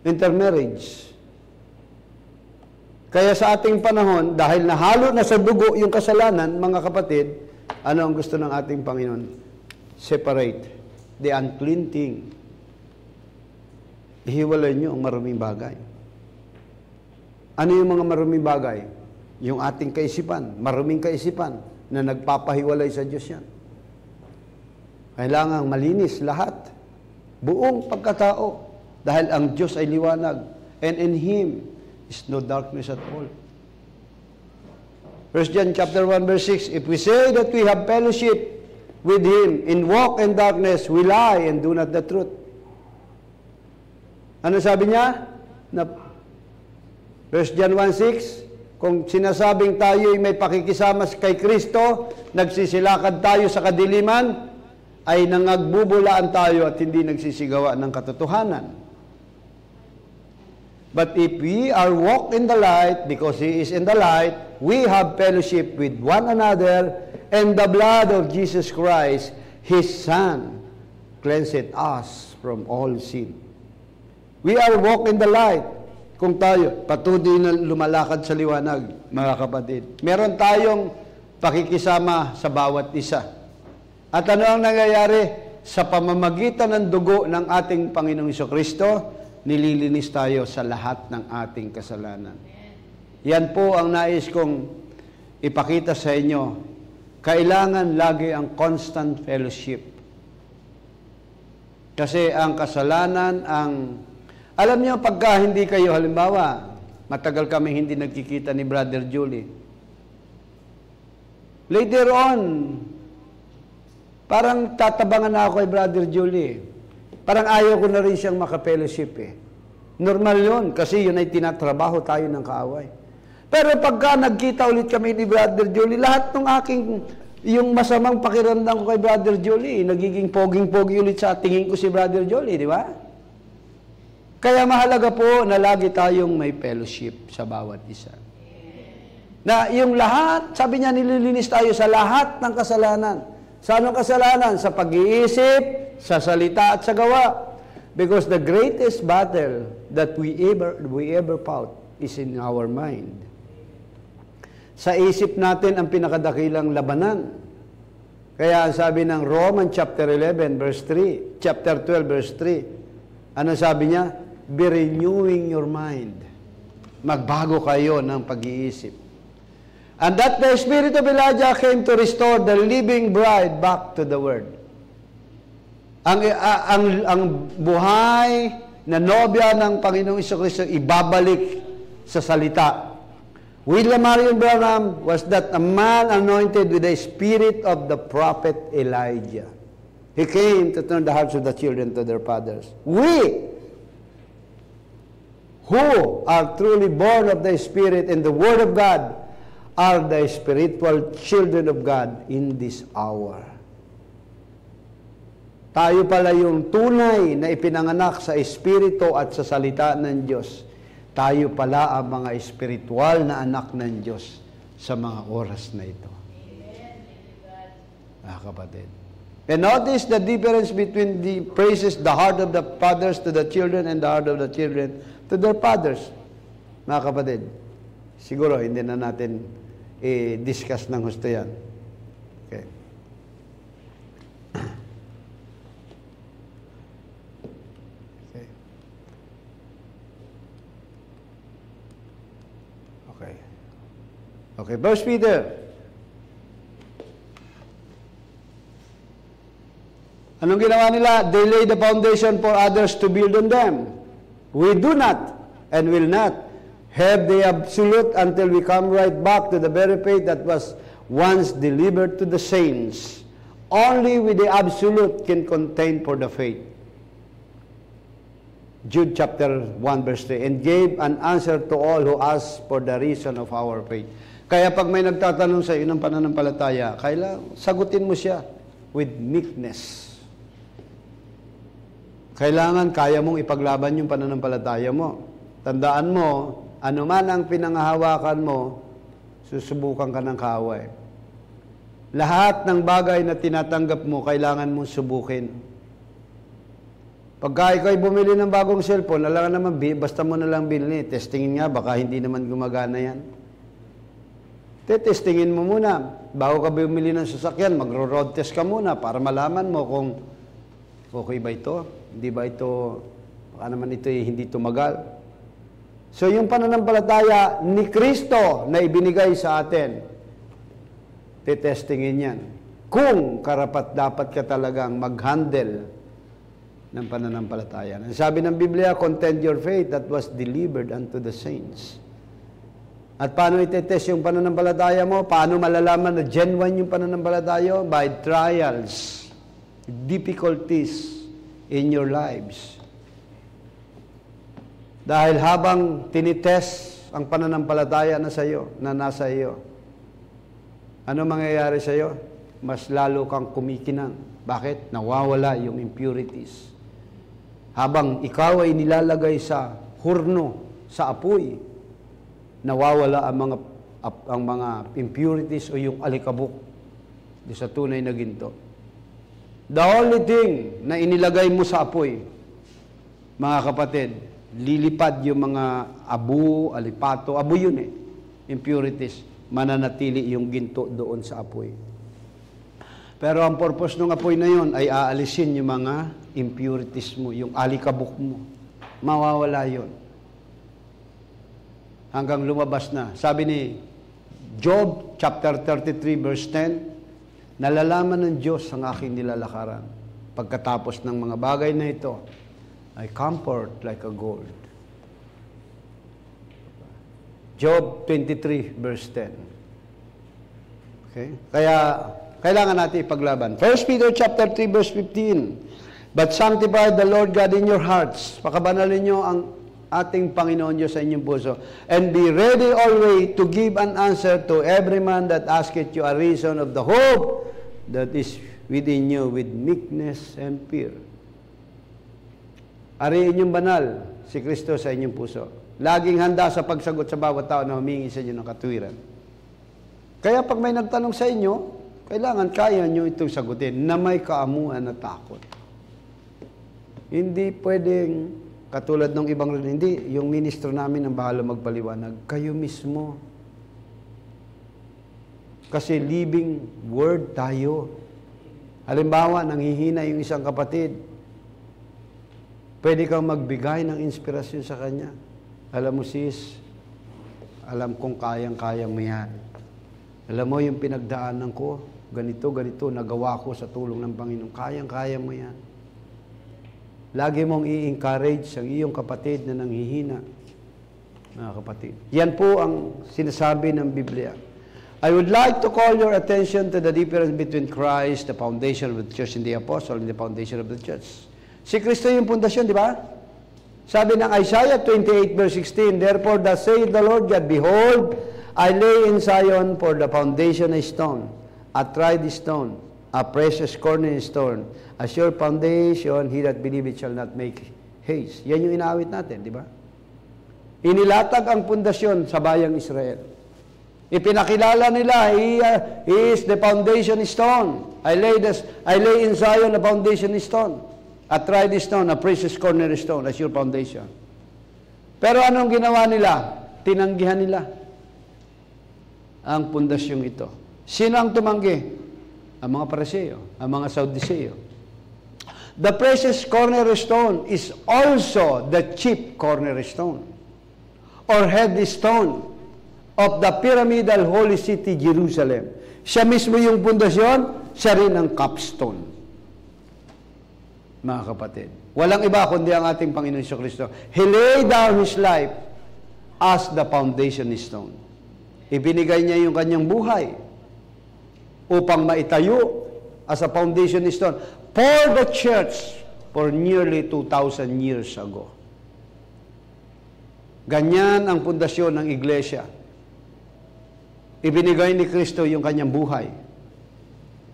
intermarriage. Kaya sa ating panahon, dahil nahalo na sa dugo yung kasalanan, mga kapatid, ano ang gusto ng ating Panginoon? Separate the unclean thing. Ihiwalay nyo ang maruming bagay. Ano yung mga maruming bagay? Yung ating kaisipan, maruming kaisipan, na nagpapahiwalay sa Diyos yan. Kailangang malinis lahat. Buong pagkatao. Dahil ang Diyos ay liwanag. And in Him is no darkness at all. 1 John chapter 1 verse 6, if we say that we have fellowship with Him in walk in darkness, we lie and do not the truth. Ano sabi niya? 1 John 1:6, kung sinasabing tayo ay may pakikisama kay Kristo, nagsisilakad tayo sa kadiliman, ay nangagbubulaan tayo at hindi nagsisigawa ng katotohanan. But if we are walk in the light, because He is in the light, we have fellowship with one another, and the blood of Jesus Christ, His Son, cleanseth us from all sin. We are walk in the light. Kung tayo patuloy na lumalakad sa liwanag, mga kapatid. Meron tayong pakikisama sa bawat isa. At ano ang nangyayari? Sa pamamagitan ng dugo ng ating Panginoong Jesucristo, nililinis tayo sa lahat ng ating kasalanan. Yan po ang nais kong ipakita sa inyo. Kailangan lagi ang constant fellowship. Kasi ang kasalanan, alam niyo, pagka hindi kayo, halimbawa, matagal kami hindi nagkikita ni Brother Julie. Later on, parang tatabangan na ako kay Brother Julie. Parang ayaw ko na rin siyang makapellowship eh. Normal yun, kasi yun ay tinatrabaho tayo ng kaaway. Pero pagka nagkita ulit kami ni Brother Julie, lahat ng aking, yung masamang pakiramdam ko kay Brother Julie, nagiging poging-pogi ulit sa tingin ko si Brother Julie, di ba? Kaya mahalaga po na lagi tayong may fellowship sa bawat isa. Na yung lahat, sabi niya, nililinis tayo sa lahat ng kasalanan. Sa anong kasalanan? Sa pag-iisip, sa salita at sa gawa. Because the greatest battle that we ever fought is in our mind. Sa isip natin ang pinakadakilang labanan. Kaya ang sabi ng Romans chapter 11 verse 3, chapter 12 verse 3, ano sabi niya? Be renewing your mind. Magbago kayo ng pag-iisip. And that the Spirit of Elijah came to restore the living bride back to the Word. Ang buhay na nobya ng Panginoong Jesucristo ibabalik sa salita. William Marion Branham was that a man anointed with the spirit of the prophet Elijah. He came to turn the hearts of the children to their fathers. We, who are truly born of the Spirit and the Word of God, are the spiritual children of God in this hour. Tayo pala yung tunay na ipinanganak sa Espiritu at sa salita ng Diyos. Tayo pala ang mga espiritual na anak ng Diyos sa mga oras na ito. Kapatid. And notice the difference between the praises, the heart of the fathers to the children and the heart of the children to their fathers. Mga kapatid, siguro hindi na natin i-discuss ng gusto yan. Okay. Okay, 1 Peter. Anong ginawa nila? They lay the foundation for others to build on them. We do not and will not have the absolute until we come right back to the very faith that was once delivered to the saints. Only with the absolute can contain for the faith. Jude chapter 1 verse 3, and gave an answer to all who asked for the reason of our faith. Kaya pag may nagtatanong sa iyo ng pananampalataya, kailangan sagutin mo siya with meekness. Kailangan kaya mong ipaglaban yung pananampalataya mo. Tandaan mo, anuman ang pinanghahawakan mo, susubukan ka ng kaaway. Lahat ng bagay na tinatanggap mo, kailangan mong subukin. Pagka ikaw'y bumili ng bagong cellphone, alam naman, basta mo na lang bilhin. Testingin nga, baka hindi naman gumagana yan. Testingin mo muna. Bago ka bumili ng sasakyan, magro-road test ka muna para malaman mo kung okay ba ito, hindi ba ito, baka naman ito hindi tumagal. So yung pananampalataya ni Kristo na ibinigay sa atin, testingin yan. Kung karapat-dapat ka talagang mag-handle ng pananampalataya. Sabi ng Biblia, contend your faith that was delivered unto the saints. At paano itetest yung pananampalataya mo? Paano malalaman na genuine yung pananampalataya? By trials, difficulties in your lives. Dahil habang tinitest ang pananampalataya na nasa iyo, ano mangyayari sa iyo? Mas lalo kang kumikinang. Bakit? Nawawala yung impurities. Habang ikaw ay nilalagay sa hurno, sa apoy, nawawala ang mga impurities o yung alikabok sa tunay na ginto. The only thing na inilagay mo sa apoy, mga kapatid, lilipad yung mga abu, alipato, abu yun eh, impurities, mananatili yung ginto doon sa apoy. Pero ang purpose ng apoy na yun ay aalisin yung mga impurities mo, yung alikabok mo. Mawawala yun. Hanggang lumabas na. Sabi ni Job, chapter 33, verse 10, nalalaman ng Diyos ang aking nilalakaran. Pagkatapos ng mga bagay na ito, I comfort like a gold. Job 23, verse 10. Okay? Kaya, kailangan natin ipaglaban. 1 Peter chapter 3, verse 15. But sanctify the Lord God in your hearts. Pakabanalin nyo ang ating Panginoon Diyos sa inyong puso. And be ready always to give an answer to every man that asketh you a reason of the hope that is within you with meekness and fear. Ariin yung banal, si Kristo sa inyong puso. Laging handa sa pagsagot sa bawat tao na humingi sa inyo ng katuwiran. Kaya pag may nagtanong sa inyo, kailangan kaya nyo itong sagutin na may kaamuan na takot. Hindi pwedeng, katulad ng ibang rin, hindi, yung ministro namin ang bahala magpaliwanag. Kayo mismo. Kasi living word tayo. Halimbawa, nanghihina yung isang kapatid. Pwede kang magbigay ng inspirasyon sa kanya. Alam mo sis, alam kong kayang-kaya mo yan. Alam mo yung pinagdaanan ko, ganito, nagawa ko sa tulong ng Panginoon. Kayang-kaya mo yan. Lagi mong i-encourage ang iyong kapatid na nanghihina. Mga kapatid. Yan po ang sinasabi ng Biblia. I would like to call your attention to the difference between Christ, the foundation of the church, and the apostle, and the foundation of the church. Si Kristo yung pundasyon, di ba? Sabi ng Isaiah 28 verse 16, Therefore thus saith the Lord God, Behold, I lay in Zion for the foundation a stone, a tried stone, a precious cornerstone, a sure foundation, he that believeth shall not make haste. Yan yung inaawit natin, di ba? Inilatag ang pundasyon sa bayang Israel. Ipinakilala nila, he is the foundation stone. I lay in Zion a foundation stone. A tried stone, a precious cornerstone, as your foundation. Pero anong ginawa nila? Tinanggihan nila ang pundasyong ito. Sino ang tumanggi? Ang mga Pariseo, ang mga Saudiseo. The precious cornerstone is also the chief cornerstone or headstone of the pyramidal holy city, Jerusalem. Siya mismo yung pundasyon, siya rin ang capstone. Mga kapatid. Walang iba kundi ang ating Panginoon Jesucristo. He laid down His life as the foundation stone. Ibinigay niya yung kanyang buhay upang maitayo as a foundation stone for the church for nearly 2,000 years ago. Ganyan ang pundasyon ng iglesia. Ibinigay ni Kristo yung kanyang buhay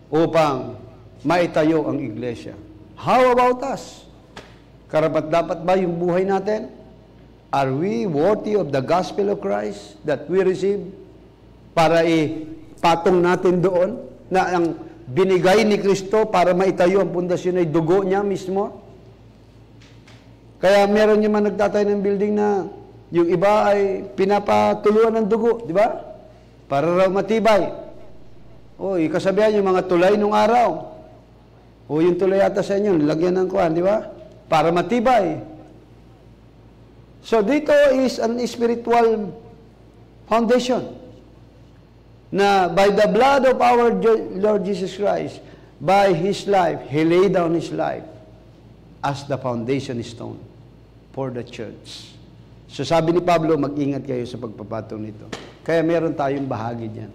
upang maitayo ang iglesia. How about us? Karapat-dapat ba yung buhay natin? Are we worthy of the gospel of Christ that we receive? Para ipatong natin doon na ang binigay ni Kristo para maitayo ang pundasyon ay dugo niya mismo? Kaya meron yung mga nagtatay ng building na yung iba ay pinapatuluan ng dugo, di ba? Para raw matibay. O, ikasabihan yung mga tulay nung araw. O yung tulay ata sa inyo, lagyan ng kuwan, di ba? Para matibay. So dito is an spiritual foundation na by the blood of our Lord Jesus Christ, by His life, He laid down His life as the foundation stone for the church. So sabi ni Pablo, mag-ingat kayo sa pagpapatong nito. Kaya meron tayong bahagi diyan.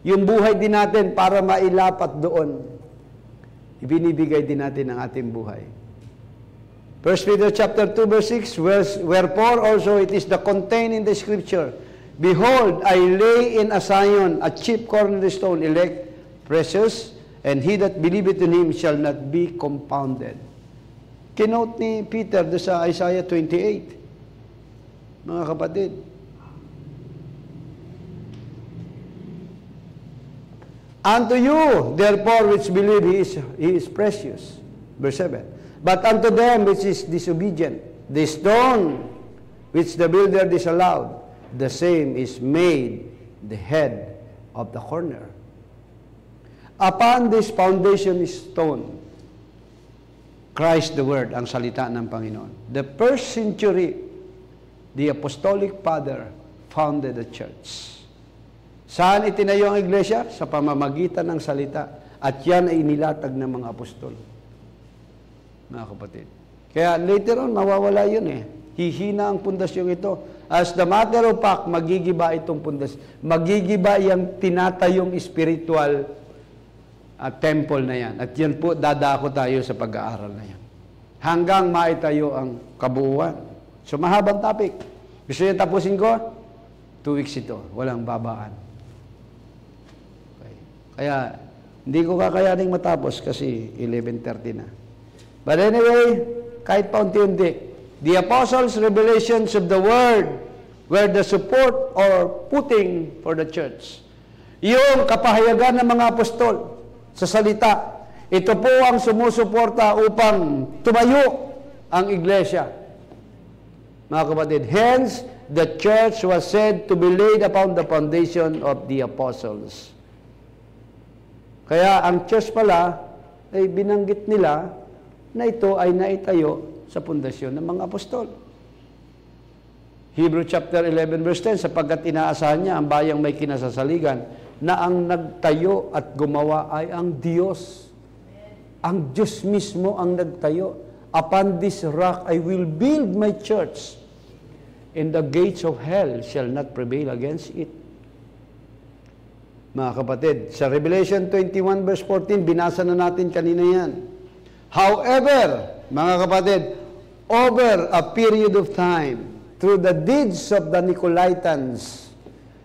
Yung buhay din natin para mailapat doon. Ibinibigay din natin ang ating buhay. 1 Peter chapter 2 verse 6, Wherefore also it is the contained in the scripture, Behold, I lay in a Zion a chief cornerstone, elect, precious, and he that believeth in Him shall not be confounded. Kinote ni Peter do sa Isaiah 28. Mga kapatid, unto you, therefore, which believe he is precious. Verse 7. But unto them which is disobedient, the stone which the builder disallowed, the same is made the head of the corner. Upon this foundation stone, Christ the Word, ang salita ng Panginoon. The first century, the Apostolic Father founded the church. Saan itinayo ang iglesia? Sa pamamagitan ng salita. At yan ay inilatag ng mga apostol. Mga kapatid. Kaya later on, mawawala yun eh. Hihina ang pundasyong ito. As the matter of fact, magigiba itong pundas. Magigiba yung tinatayong spiritual temple na yan. At yan po, dadako tayo sa pag-aaral na yan. Hanggang maitayo ang kabuuan. So, mahabang topic. Gusto niyo tapusin ko? 2 weeks ito. Walang babaan. Okay. Kaya, hindi ko kakayaning matapos kasi 11:30 na. But anyway, kahit pa unti-unti, the apostles' revelations of the Word were the support or footing for the church. Yung kapahayagan ng mga apostol sa salita, ito po ang sumusuporta upang tumayo ang iglesia. Mga kapatid, hence, the church was said to be laid upon the foundation of the apostles. Kaya ang church pala, ay binanggit nila na ito ay naitayo sa pundasyon ng mga apostol. Hebrew chapter 11 verse 10, sapagkat inaasahan niya ang bayang may kinasasaligan na ang nagtayo at gumawa ay ang Diyos. Ang Diyos mismo ang nagtayo. Upon this rock I will build my church, and the gates of hell shall not prevail against it. Mga kapatid, sa Revelation 21 verse 14, binasa na natin kanina yan. However, mga kapatid, over a period of time, through the deeds of the Nicolaitans,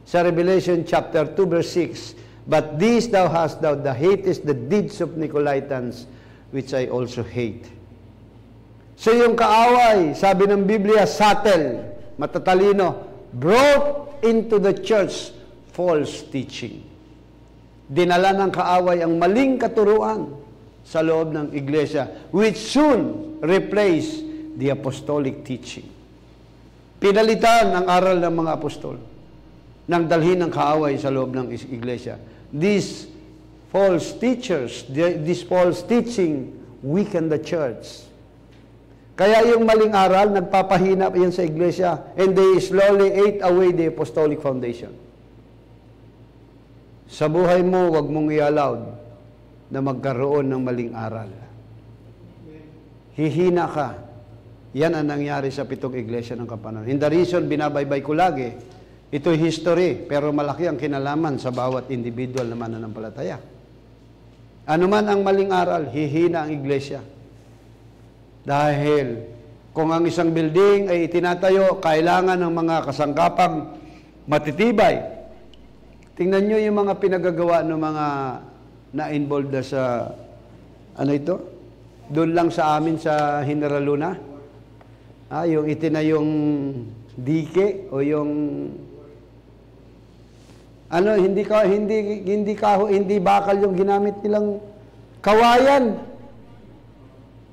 sa Revelation chapter 2 verse 6, but these thou hast thou hatest the deeds of Nicolaitans, which I also hate. So yung kaaway, sabi ng Biblia, subtle, matatalino, brought into the church false teaching. Dinala ng kaaway ang maling katuruan sa loob ng iglesia, which soon replaced the apostolic teaching. Pinalitan ang aral ng mga apostol nang dalhin ng kaaway sa loob ng iglesia. These false teachers, this false teaching weaken the church. Kaya yung maling aral, nagpapahina yan sa iglesia, and they slowly ate away the apostolic foundation. Sa buhay mo, wag mong i-allowed na magkaroon ng maling aral. Hihina ka. Yan ang nangyari sa 7 iglesia ng Kapanahonan. In the reason, binabaybay ko lagi, ito'y history, pero malaki ang kinalaman sa bawat individual na mananampalataya. Ano man ang maling aral, hihina ang iglesia. Dahil kung ang isang building ay itinatayo, kailangan ng mga kasangkapang matitibay. Tingnan nyo yung mga pinagagawa ng mga na-involved na sa, ano ito? Doon lang sa amin sa General Luna. Yung itinayong dike o yung ano, hindi bakal yung ginamit nilang kawayan.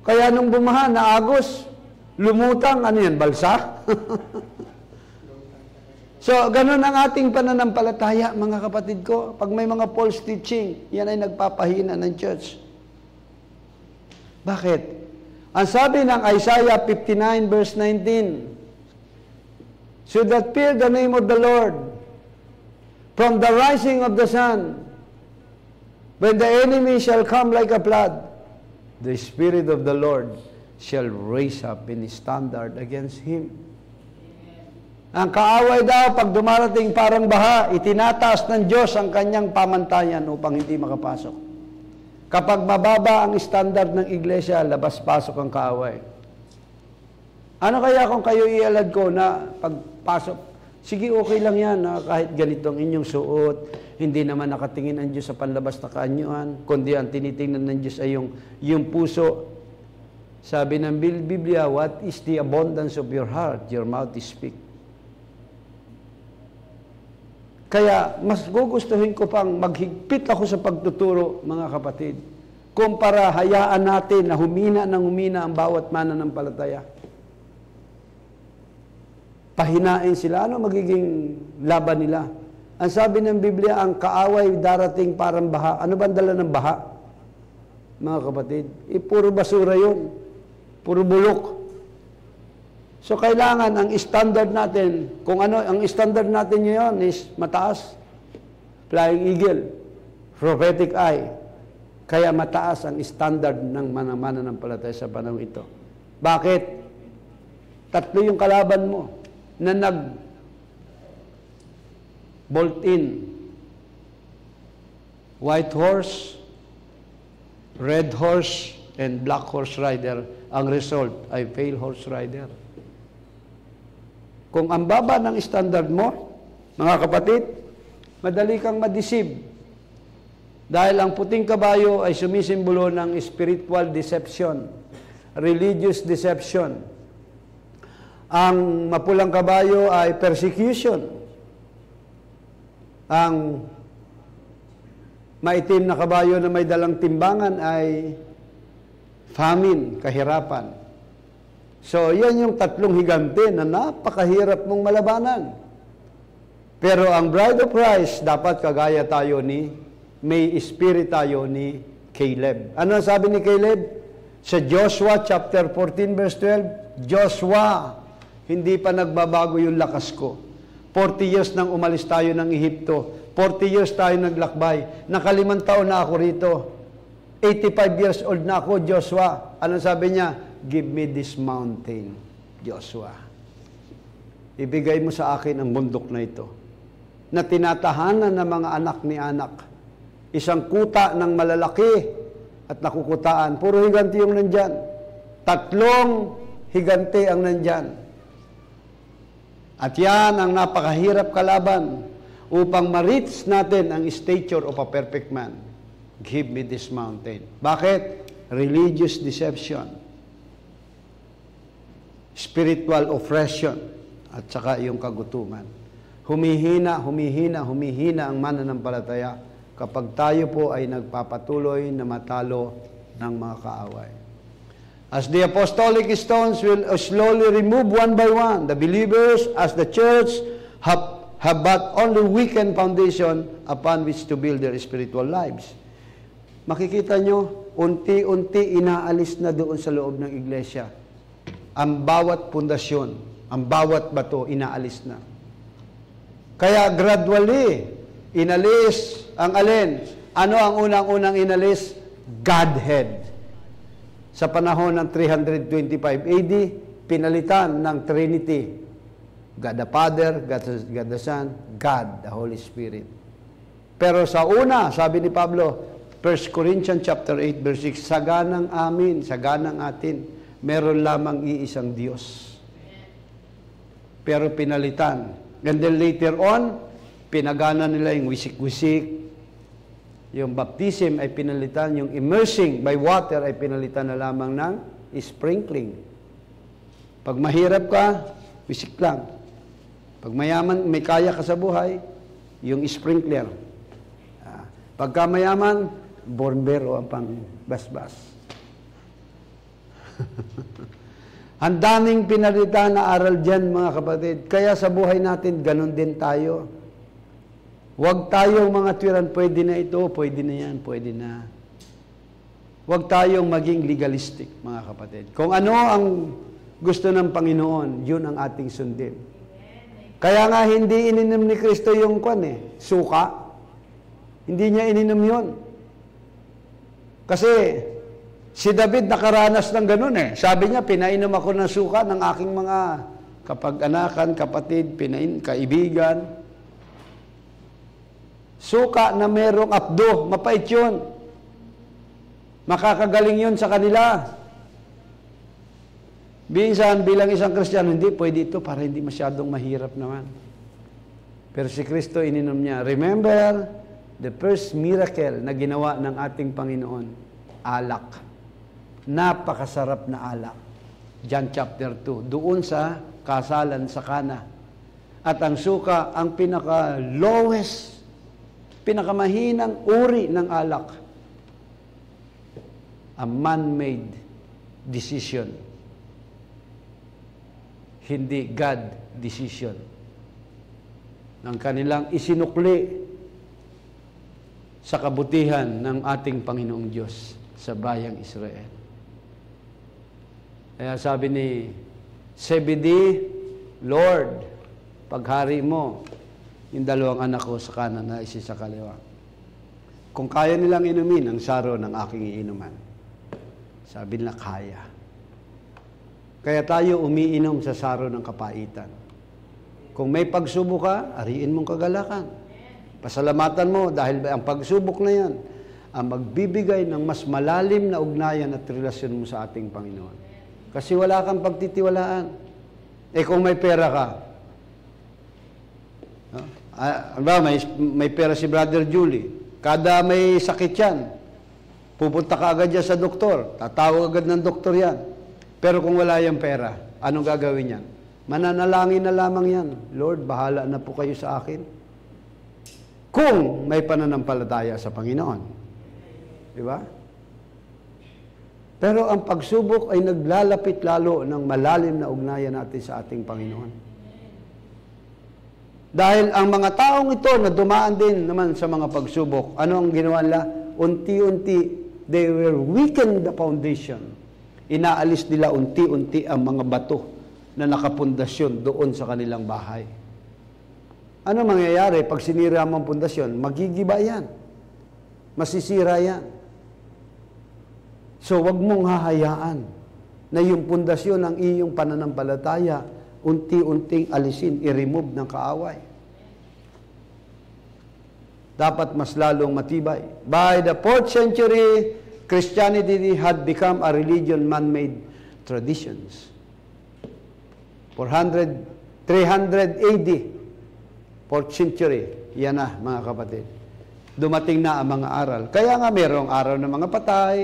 Kaya nung bumaha, naagos, lumutang, ano yan, balsa? So, ganun ang ating pananampalataya, mga kapatid ko. Pag may mga false teaching, yan ay nagpapahina ng church. Bakit? Ang sabi ng Isaiah 59 verse 19, "So that fear the name of the Lord, from the rising of the sun, when the enemy shall come like a flood, the Spirit of the Lord shall raise up in his standard against him." Ang kaaway daw, pag dumarating parang baha, itinataas ng Diyos ang kanyang pamantayan upang hindi makapasok. Kapag mababa ang standard ng iglesia, labas-pasok ang kaaway. Ano kaya kung kayo ialad ko na pagpasok, sige, okay lang yan, kahit ganito ang inyong suot, hindi naman nakatingin ang Diyos sa panlabas na kaanyuan, kundi ang tinitingnan ng Diyos ay yung puso. Sabi ng Biblia, what is the abundance of your heart? Your mouth is speak. Kaya, mas gugustuhin ko pang maghigpit ako sa pagtuturo, mga kapatid, kumpara hayaan natin na humina ng humina ang bawat mananampalataya. pahinain sila, ano magiging laban nila? Ang sabi ng Biblia, ang kaaway darating parang baha. Ano ba ang dala ng baha? Mga kapatid, puro basura yun. Puro bulok. So, kailangan ang standard natin, kung ano, ang standard natin ngayon is mataas. Flying eagle, prophetic eye. Kaya mataas ang standard ng mananampalataya sa panahon ito. Bakit? 3 yung kalaban mo na bolt in. White horse, red horse, and black horse rider. Ang result ay pale horse rider. Kung ang baba ng standard mo, mga kapatid, madali kang madeceive. Dahil ang puting kabayo ay sumisimbolo ng spiritual deception, religious deception. Ang mapulang kabayo ay persecution. Ang maitim na kabayo na may dalang timbangan ay famine, kahirapan. So, yan yung 3 higante na napakahirap mong malabanan. Pero ang bride of Christ, dapat kagaya tayo may spirit tayo ni Caleb. Ano sabi ni Caleb? Sa Joshua chapter 14 verse 12, Joshua, hindi pa nagbabago yung lakas ko. 40 years nang umalis tayo ng Ehipto. 40 years tayo naglakbay. Nakalimang taon na ako rito. 85 years old na ako, Joshua. Ano sabi niya? Give me this mountain, Joshua. Ibigay mo sa akin ang bundok na ito, na tinatahanan ng mga anak ni anak. Isang kuta ng malalaki at nakukutaan. Puro higante yung nandyan. 3 higante ang nandyan. At yan ang napakahirap kalaban upang ma-reach natin ang stature of a perfect man. Give me this mountain. Bakit? Religious deception, spiritual oppression, at saka yung kagutuman. Humihina ang mananampalataya kapag tayo po ay nagpapatuloy na matalo ng mga kaaway. As the apostolic stones will slowly remove one by one, the believers as the church have but only weakened foundation upon which to build their spiritual lives. Makikita nyo, unti-unti inaalis na doon sa loob ng iglesia. Ang bawat pundasyon, ang bawat bato, inaalis na. Kaya gradually, inalis ang alin? Ano ang unang-unang inalis? Godhead. Sa panahon ng 325 AD, pinalitan ng Trinity. God the Father, God the Son, God the Holy Spirit. Pero sa una, sabi ni Pablo, 1 Corinthians chapter 8 verse 6, saganang amin, saganang atin, meron lamang iisang Diyos. Pero pinalitan. And then later on, pinagana nila yung wisik-wisik. Yung baptism ay pinalitan, yung immersing by water ay pinalitan na lamang ng sprinkling. Pag mahirap ka, wisik lang. Pag mayaman, may kaya ka sa buhay, yung sprinkler. Pagka mayaman, borbero ang pang-basbas. Ang daming pinalitan na aral dyan, mga kapatid. Kaya sa buhay natin, ganun din tayo. Huwag tayong mga tuwiran, pwede na ito, pwede na yan, pwede na. Huwag tayong maging legalistic, mga kapatid. Kung ano ang gusto ng Panginoon, yun ang ating sundin. Kaya nga, hindi ininom ni Kristo yung suka. Hindi niya ininom yun. Kasi, si David nakaranas ng ganun Sabi niya, pinainom ako ng suka ng aking mga kapag-anakan, kapatid, kaibigan. Suka na merong apdo, mapait yun. Makakagaling yun sa kanila. Minsan, bilang isang Kristiyano, hindi pwede ito para hindi masyadong mahirap naman. Pero si Kristo ininom niya. Remember, the first miracle na ginawa ng ating Panginoon, alak. Napakasarap na alak. John chapter 2. Doon sa kasalan sa Kana. At ang suka, ang pinaka-lowest, pinakamahinang uri ng alak. A man-made decision. hindi God decision ng kanilang isinukli sa kabutihan ng ating Panginoong Diyos sa bayang Israel. Kaya sabi ni Zebedee, Lord, paghari mo yung dalawang anak ko sa kanan na isa sa kaliwa. Kung kaya nilang inumin ang saro ng aking iinuman, sabi nila kaya. Kaya tayo umiinom sa saro ng kapaitan. Kung may pagsubok ka, ariin mong kagalakan. Pasalamatan mo dahil ang pagsubok na yan ang magbibigay ng mas malalim na ugnayan at relasyon mo sa ating Panginoon. Kasi wala kang pagtitiwalaan. Kung may pera ka, may pera si Brother Julie, kada may sakit yan, pupunta ka agad yan sa doktor, tatawag agad ng doktor yan. Pero kung wala yung pera, anong gagawin yan? Mananalangin na lamang yan. Lord, bahala na po kayo sa akin. Kung may pananampalataya sa Panginoon. Di ba? Pero ang pagsubok ay naglalapit lalo ng malalim na ugnayan natin sa ating Panginoon. Dahil ang mga taong ito na dumaan din naman sa mga pagsubok, ano ang ginawa nila? Unti-unti, they were weakened the foundation. Inaalis nila unti-unti ang mga bato na nakapundasyon doon sa kanilang bahay. Ano mangyayari pag sinira mo ang pundasyon? Magigiba yan. Masisira yan. So, wag mong hahayaan na yung pundasyon ng iyong pananampalataya unti-unting alisin, i-remove ng kaaway. Dapat mas lalong matibay. By the 4th century, Christianity had become a religion man-made traditions. 300 AD, 4th century, yan na mga kapatid. Dumating na ang mga aral. Kaya nga mayroong araw ng mga patay,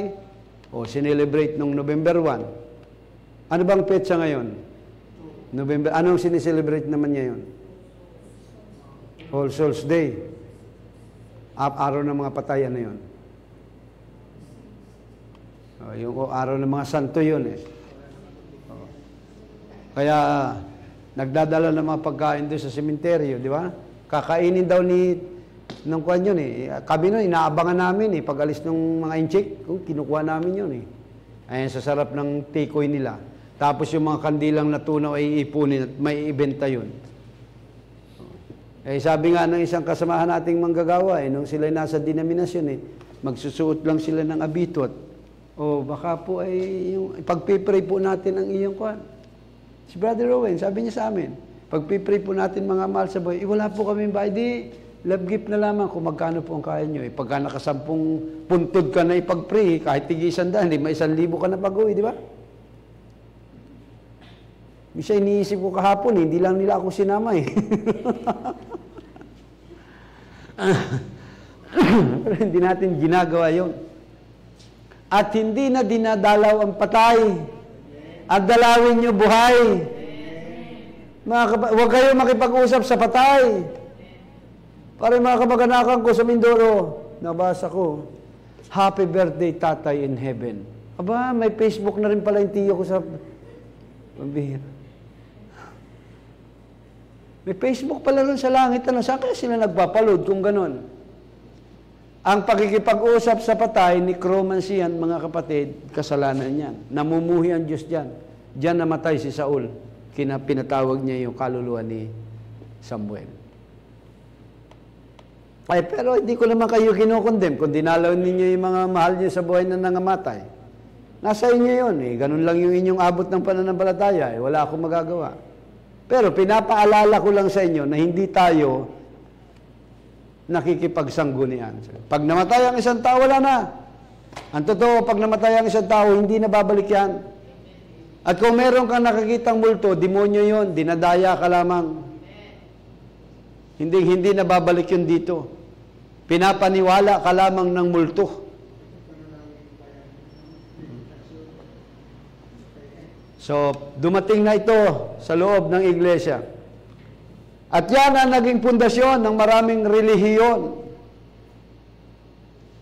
o sinelebrate nung November 1. Ano bang petsa ngayon? November, anong sineselebrate naman ngayon? All Souls Day. Araw ng mga patay, ano yun? Yung araw ng mga santo yun eh. Kaya, nagdadala ng mga pagkain doon sa sementeryo, di ba? Kakainin daw ng kuwan yun eh. Kami nun, inaabangan namin eh. Pag alis ng mga inchik, kinukuha namin yun eh. Ayan, sa sarap ng tikoy nila. Tapos yung mga kandilang natunaw ay iipunin at may ibenta yun. Sabi nga ng isang kasamahan nating manggagawa nung sila nasa denominasyon magsusuot lang sila ng abitot. Baka po ay yung pagpipray po natin ang iyong kuwan. Si Brother Owen, sabi niya sa amin, pagpipray po natin mga mahal sa buhay, wala po kami bayad, love gift na lamang kung magkano po ang kaya nyo. Pagka nakasampung puntod ka na ipag-pray, kahit tig-100, hindi may 1,000 ka na pag-uwi, di ba? Misa iniisip ko kahapon, hindi lang nila ako sinama eh. Pero hindi natin ginagawa yun. At hindi na dinadalaw ang patay. At dalawin nyo buhay. Huwag kayo makipag-usap sa patay. Para mga kamag-anakan ko sa Mindoro, nabasa ko, Happy birthday, Tatay in heaven. Aba, may Facebook na rin pala yung tiyo ko sa pambihira. May Facebook pala rin sa langit. Saan kaya sila nagpapaload kung ganon? Ang pakikipag-usap sa patay, necromancy yan, mga kapatid, kasalanan yan. Namumuhi ang Diyos dyan. Diyan namatay si Saul. Pinatawag niya yung kaluluwa ni Samuel. Pero hindi ko naman kayo kinukondem. Kung dinalaw ninyo yung mga mahal niyo sa buhay na nangamatay, nasa inyo yun. Ganun lang yung inyong abot ng pananampalataya. Wala akong magagawa. Pero pinapaalala ko lang sa inyo na hindi tayo nakikipagsangunian. Pag namatay ang isang tao, wala na. Ang totoo, pag namatay ang isang tao, hindi na babalik yan. At kung meron kang nakikitang multo, demonyo yon, dinadaya ka lamang. Hindi na babalik yun dito. Pinapaniwala ka lamang ng multo. So, dumating na ito sa loob ng iglesia. At yan ang naging pundasyon ng maraming relihiyon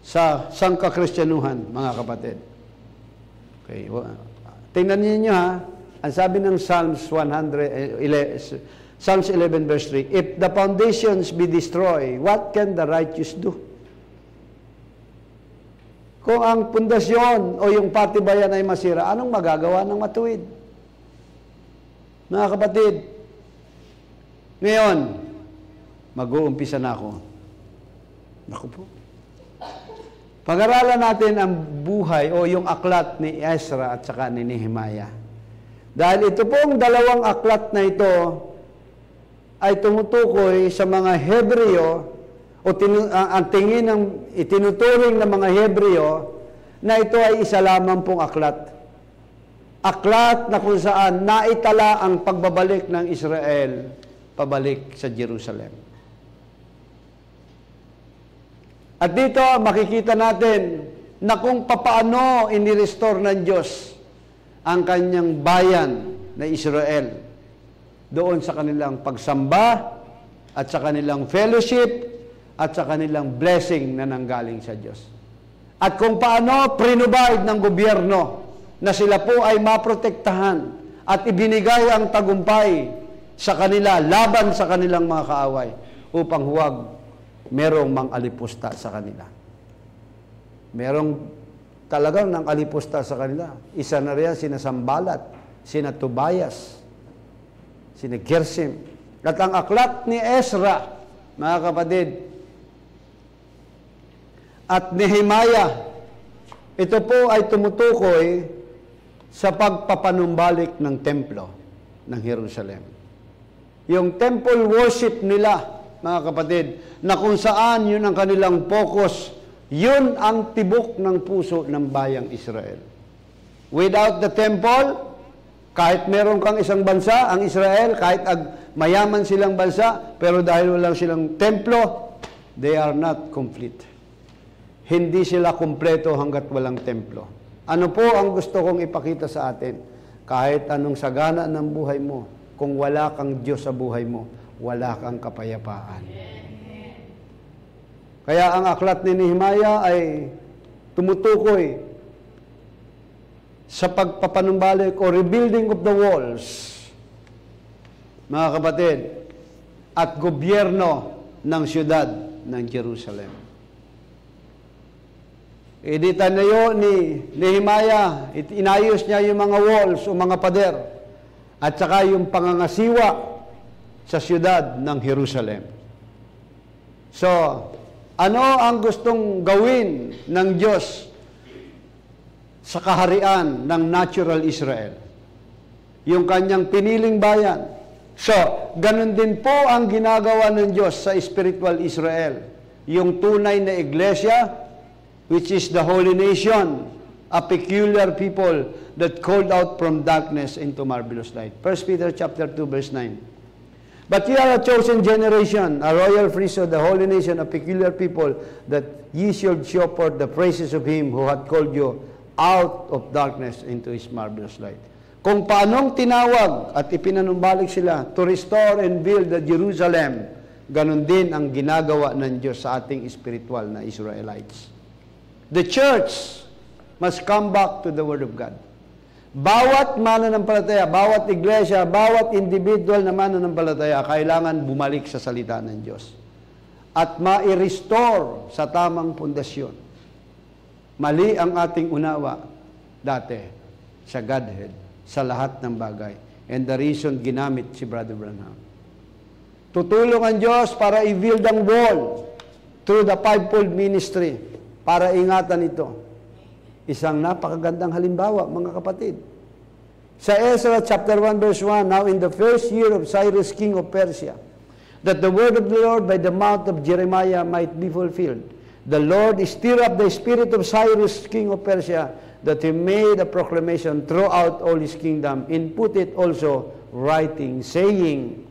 sa sangkakristyanuhan, mga kapatid. Okay, tingnan niyo ha, Ang sabi ng Psalms 11 verse 3, if the foundations be destroyed, what can the righteous do? Kung ang pundasyon o yung patibayan ay masira, anong magagawa ng matuwid? Mga kapatid, ngayon, mag-uumpisa na ako. Naku po. Pag-aralan natin ang buhay o yung aklat ni Ezra at saka ni Nehemiah. Dahil ito pong dalawang aklat na ito ay tumutukoy sa mga Hebreo o ang tingin ng itinuturing ng mga Hebreo na ito ay isa lamang pong aklat. Aklat na kung saan naitala ang pagbabalik ng Israel pabalik sa Jerusalem. At dito makikita natin na kung papaano inirestore ng Diyos ang kanyang bayan na Israel doon sa kanilang pagsamba at sa kanilang fellowship at sa kanilang blessing na nanggaling sa Diyos. At kung paano prinubide ng gobyerno na sila po ay maprotektahan at ibinigay ang tagumpay sa kanila laban sa kanilang mga kaaway upang huwag merong mang-alipusta sa kanila. Merong talagang nang alipusta sa kanila. Isa na riyan sina Sambalat, sina Tobias, sina Gersim. At ang aklat ni Ezra, mga kapatid, at Nehemiah, ito po ay tumutukoy sa pagpapanumbalik ng templo ng Jerusalem. Yung temple worship nila, mga kapatid, na kung saan yun ang kanilang focus, yun ang tibok ng puso ng bayang Israel. Without the temple, kahit meron kang isang bansa, ang Israel, kahit mayaman silang bansa, pero dahil walang silang templo, they are not complete. Hindi sila kumpleto hanggat walang templo. Ano po ang gusto kong ipakita sa atin? Kahit anong sagana ng buhay mo, kung wala kang Diyos sa buhay mo, wala kang kapayapaan. Kaya ang aklat ni Nehemiah ay tumutukoy sa pagpapanumbalik o rebuilding of the walls, mga kapatid, at gobyerno ng siyudad ng Jerusalem. Editan na yun ni Nehemiah, inayos niya yung mga walls o mga pader at saka yung pangangasiwa sa siyudad ng Jerusalem. So, ano ang gustong gawin ng Diyos sa kaharian ng natural Israel? Yung kanyang piniling bayan. So, ganun din po ang ginagawa ng Diyos sa spiritual Israel. Yung tunay na iglesia, which is the holy nation, a peculiar people that called out from darkness into marvelous light. 1 Peter chapter 2, verse 9. But ye are a chosen generation, a royal priesthood, a holy nation, a peculiar people, that ye should show forth the praises of Him who hath called you out of darkness into His marvelous light. Kung paanong tinawag at ipinanumbalik sila to restore and build the Jerusalem, ganun din ang ginagawa ng Diyos sa ating spiritual na Israelites. The church must come back to the Word of God. Bawat mananampalataya, bawat iglesia, bawat individual na mananampalataya, kailangan bumalik sa salita ng Diyos. At ma-restore sa tamang pundasyon. Mali ang ating unawa dati sa Godhead, sa lahat ng bagay. And the reason ginamit si Brother Branham. Tutulong ang Diyos para i-build ang wall through the fivefold ministry para ingatan ito. Isang napakagandang halimbawa, mga kapatid. Sa Ezra chapter 1 verse 1, now in the first year of Cyrus king of Persia, that the word of the Lord by the mouth of Jeremiah might be fulfilled. The Lord stirred up the spirit of Cyrus king of Persia, that he made a proclamation throughout all his kingdom, and put it also writing, saying,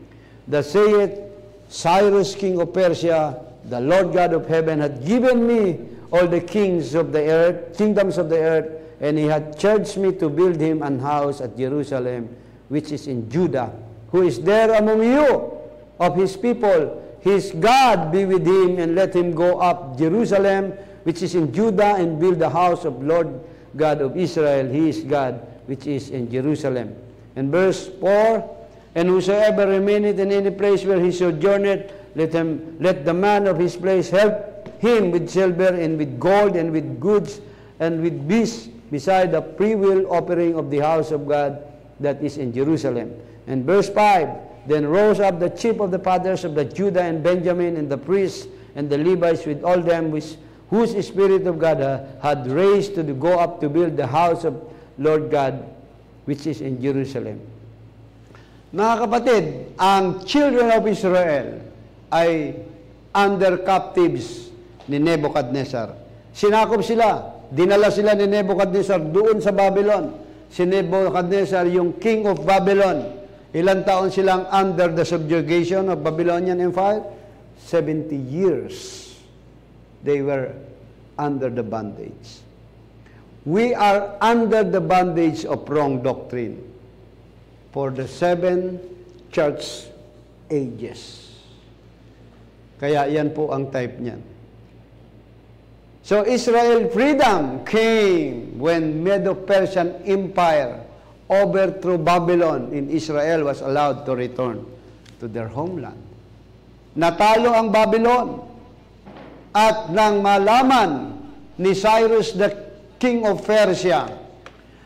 Thus saith Cyrus king of Persia, the Lord God of heaven hath given me all the kingdoms of the earth, and he hath charged me to build him an house at Jerusalem, which is in Judah, who is there among you of his people. His God be with him, and let him go up Jerusalem, which is in Judah, and build the house of Lord God of Israel. He is God, which is in Jerusalem. And verse 4, and whosoever remaineth in any place where he sojourneth, let the man of his place help him with silver and with gold and with goods and with beasts, beside the freewill offering of the house of God that is in Jerusalem. And verse 5, then rose up the chief of the fathers of the Judah and Benjamin and the priests and the Levites with all them whose Spirit of God had raised to go up to build the house of Lord God, which is in Jerusalem. Mga kapatid, ang children of Israel ay under captives ni Nebuchadnezzar. Sinakop sila, dinala sila ni Nebuchadnezzar doon sa Babylon. Si Nebuchadnezzar, yung king of Babylon. Ilang taon silang under the subjugation of Babylonian Empire? 70 years. They were under the bondage. We are under the bondage of wrong doctrine for the 7 church ages. Kaya yan po ang type niyan. So Israel freedom came when Medo-Persian Empire overthrew Babylon and Israel was allowed to return to their homeland. Natalo ang Babylon. At nang malaman ni Cyrus the king of Persia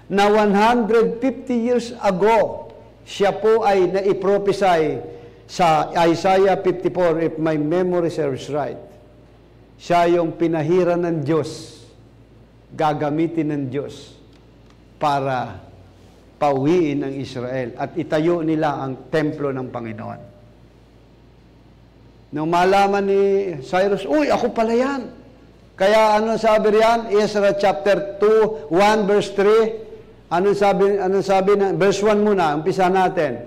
na 150 years ago, siya po ay naiprophesy sa Isaiah 54, if my memory serves right. Siya yung pinahiran ng Diyos, gagamitin ng Diyos para pauwiin ang Israel at itayo nila ang templo ng Panginoon. Nung malaman ni Cyrus, uy, ako pala yan. Kaya ano sabi riyan? Ezra chapter 2, 1 verse 3. Ano sabi na, verse 1 muna, umpisa natin.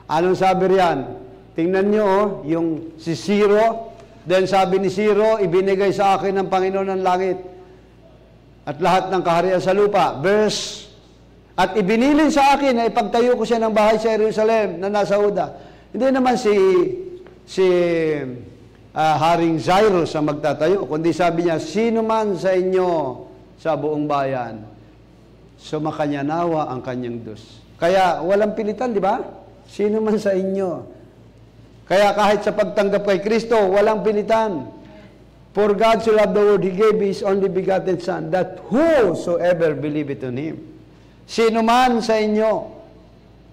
Anong sabi riyan? Tingnan nyo, yung si Ciro, then sabi ni Ciro, ibinigay sa akin ng Panginoon ng langit at lahat ng kaharian sa lupa. Verse, at ibinilin sa akin na ipagtayo ko siya ng bahay sa Jerusalem na nasa Huda. Hindi naman si Haring Cyrus ang magtatayo, kundi sabi niya, sino man sa inyo sa buong bayan, sumakanyanawa ang kanyang Diyos. Kaya walang pilitan, di ba? Sino man sa inyo. Kaya kahit sa pagtanggap kay Kristo, walang pilitan. For God so loved the world, He gave His only begotten Son, that whosoever believeth on Him. Sino man sa inyo.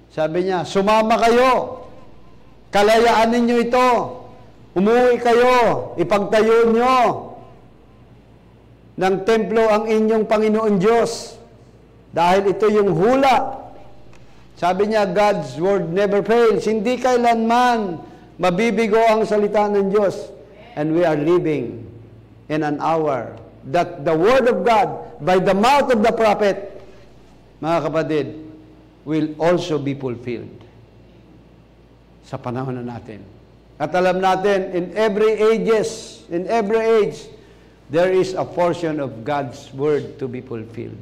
Sabi niya, sumama kayo. Kalayaan ninyo ito. Umuwi kayo. Ipagtayo nyo ng templo ang inyong Panginoon Diyos. Dahil ito yung hula. Sabi niya, God's word never fails. Hindi kailanman mabibigo ang salita ng Diyos. And we are living in an hour that the word of God, by the mouth of the prophet, mga kapatid, will also be fulfilled sa panahon na natin. At alam natin, in every age, there is a portion of God's word to be fulfilled.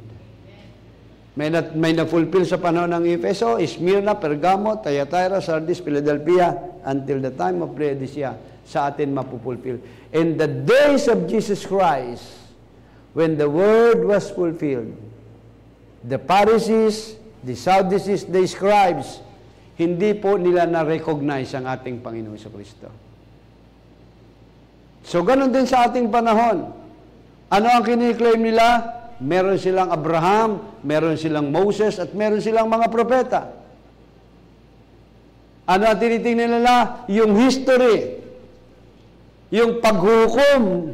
May na-fulfill sa panahon ng Efeso, Smyrna, Pergamo, Thyatira, Sardis, Philadelphia, until the time of Laodicea, sa atin mapupulfill. In the days of Jesus Christ, when the word was fulfilled, the Pharisees, the Sadducees, the scribes, hindi po nila na-recognize ang ating Panginoon Kristo. So, ganun din sa ating panahon. Ano ang kiniklaim nila? Meron silang Abraham, meron silang Moses, at meron silang mga propeta. Ano ang tinitingnan nila? Yung history, yung paghukom,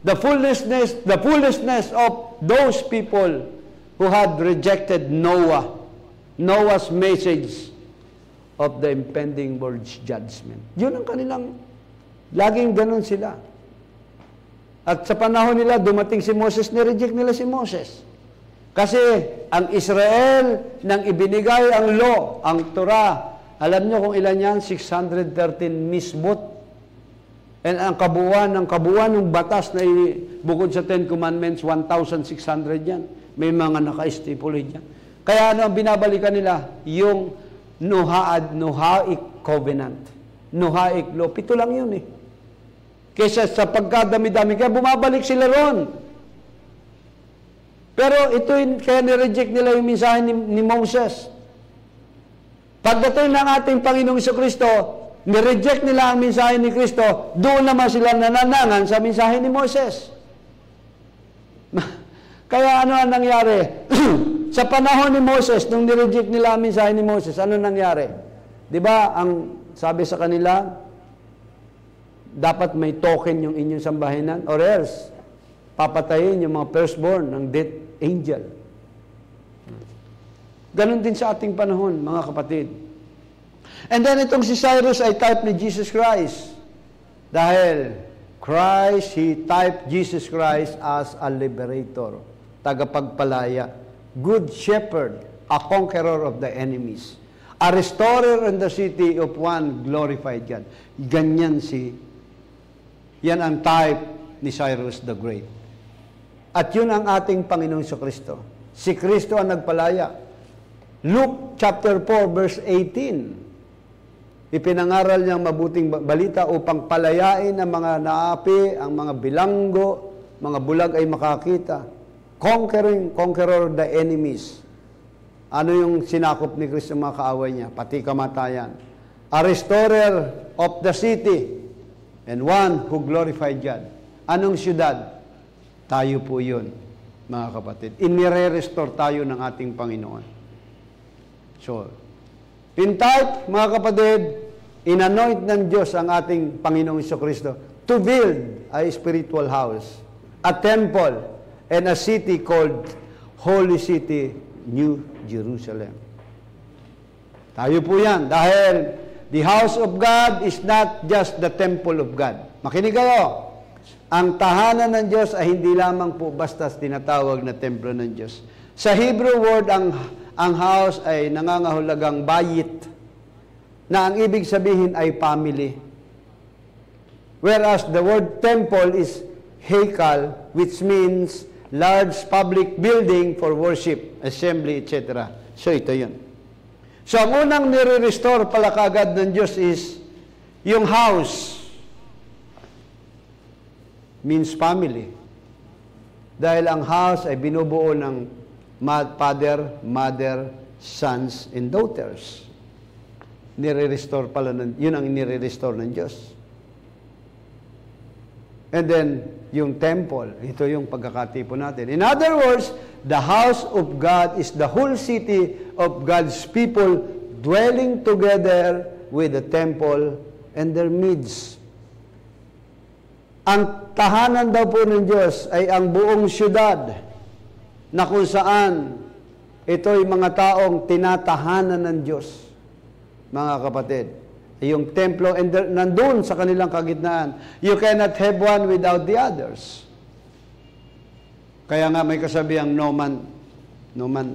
the foolishness of those people who had rejected Noah's message of the impending world's judgment. Yun ang kanilang, laging ganun sila. At sa panahon nila, dumating si Moses, nireject nila si Moses. Kasi ang Israel, nang ibinigay ang law, ang Torah, alam nyo kung ilan yan? 613 misbot. And ang kabuuan ng batas na bukod sa 10 Commandments, 1,600 yan. May mga naka-stipulate yan. Kaya ano ang binabalikan nila? Yung Noahic covenant. Noahic law. 7 lang yun eh. Kesa sa pagkadami-dami, kaya bumabalik sila ron. Pero ito kaya nireject nila yung mensahe ni Moses. Pagdating ng ating Panginoong Kristo, nireject nila ang mensahe ni Kristo, doon naman sila nananangan sa mensahe ni Moses. Kaya ano ang nangyari? Sa panahon ni Moses, nung nireject nila ang mensahe ni Moses, ano nangyari? Di ba, ang sabi sa kanila, dapat may token yung inyong sambahinan, or else, papatayin yung mga firstborn ng death angel. Ganon din sa ating panahon, mga kapatid. And then itong si Cyrus ay type ni Jesus Christ. Dahil Christ, he typed Jesus Christ as a liberator, tagapagpalaya, good shepherd, a conqueror of the enemies, a restorer in the city of one glorified God. Ganyan yan ang type ni Cyrus the Great. At yun ang ating Panginoong Kristo. Si Kristo ang nagpalaya. Luke chapter 4 verse 18. Ipinangaral niyang mabuting balita upang palayain ang mga naapi, ang mga bilanggo, mga bulag ay makakita. Conqueror the enemies. Ano yung sinakop ni Kristo mga kaaway niya? Pati kamatayan. A restorer of the city and one who glorified God. Anong syudad? Tayo po yun, mga kapatid. Inire-restore tayo ng ating Panginoon. So, in type, mga kapatid, inanoint ng Diyos ang ating Panginoong Kristo to build a spiritual house, a temple, and a city called Holy City, New Jerusalem. Tayo po yan. Dahil the house of God is not just the temple of God. Makinig kayo. Ang tahanan ng Diyos ay hindi lamang po basta tinatawag na templo ng Diyos. Sa Hebrew word, ang house ay nangangahulugang bayit, na ang ibig sabihin ay family. Whereas the word temple is heikal, which means large public building for worship, assembly, etc. So ito yun. So ang unang nire-restore pala kaagad ng Diyos is yung house. Means family. Dahil ang house ay binubuo ng father, mother, sons, and daughters. Nire-restore pala, yun ang nire-restore ng Diyos. And then, yung temple, ito yung pagkakatipo natin. In other words, the house of God is the whole city of God's people dwelling together with the temple and their midst. Ang tahanan daw po ng Diyos ay ang buong syudad na kung saan ito'y mga taong tinatahanan ng Diyos, mga kapatid. Yung templo, and nandun sa kanilang kagitnaan. You cannot have one without the others. Kaya nga may kasabihang no man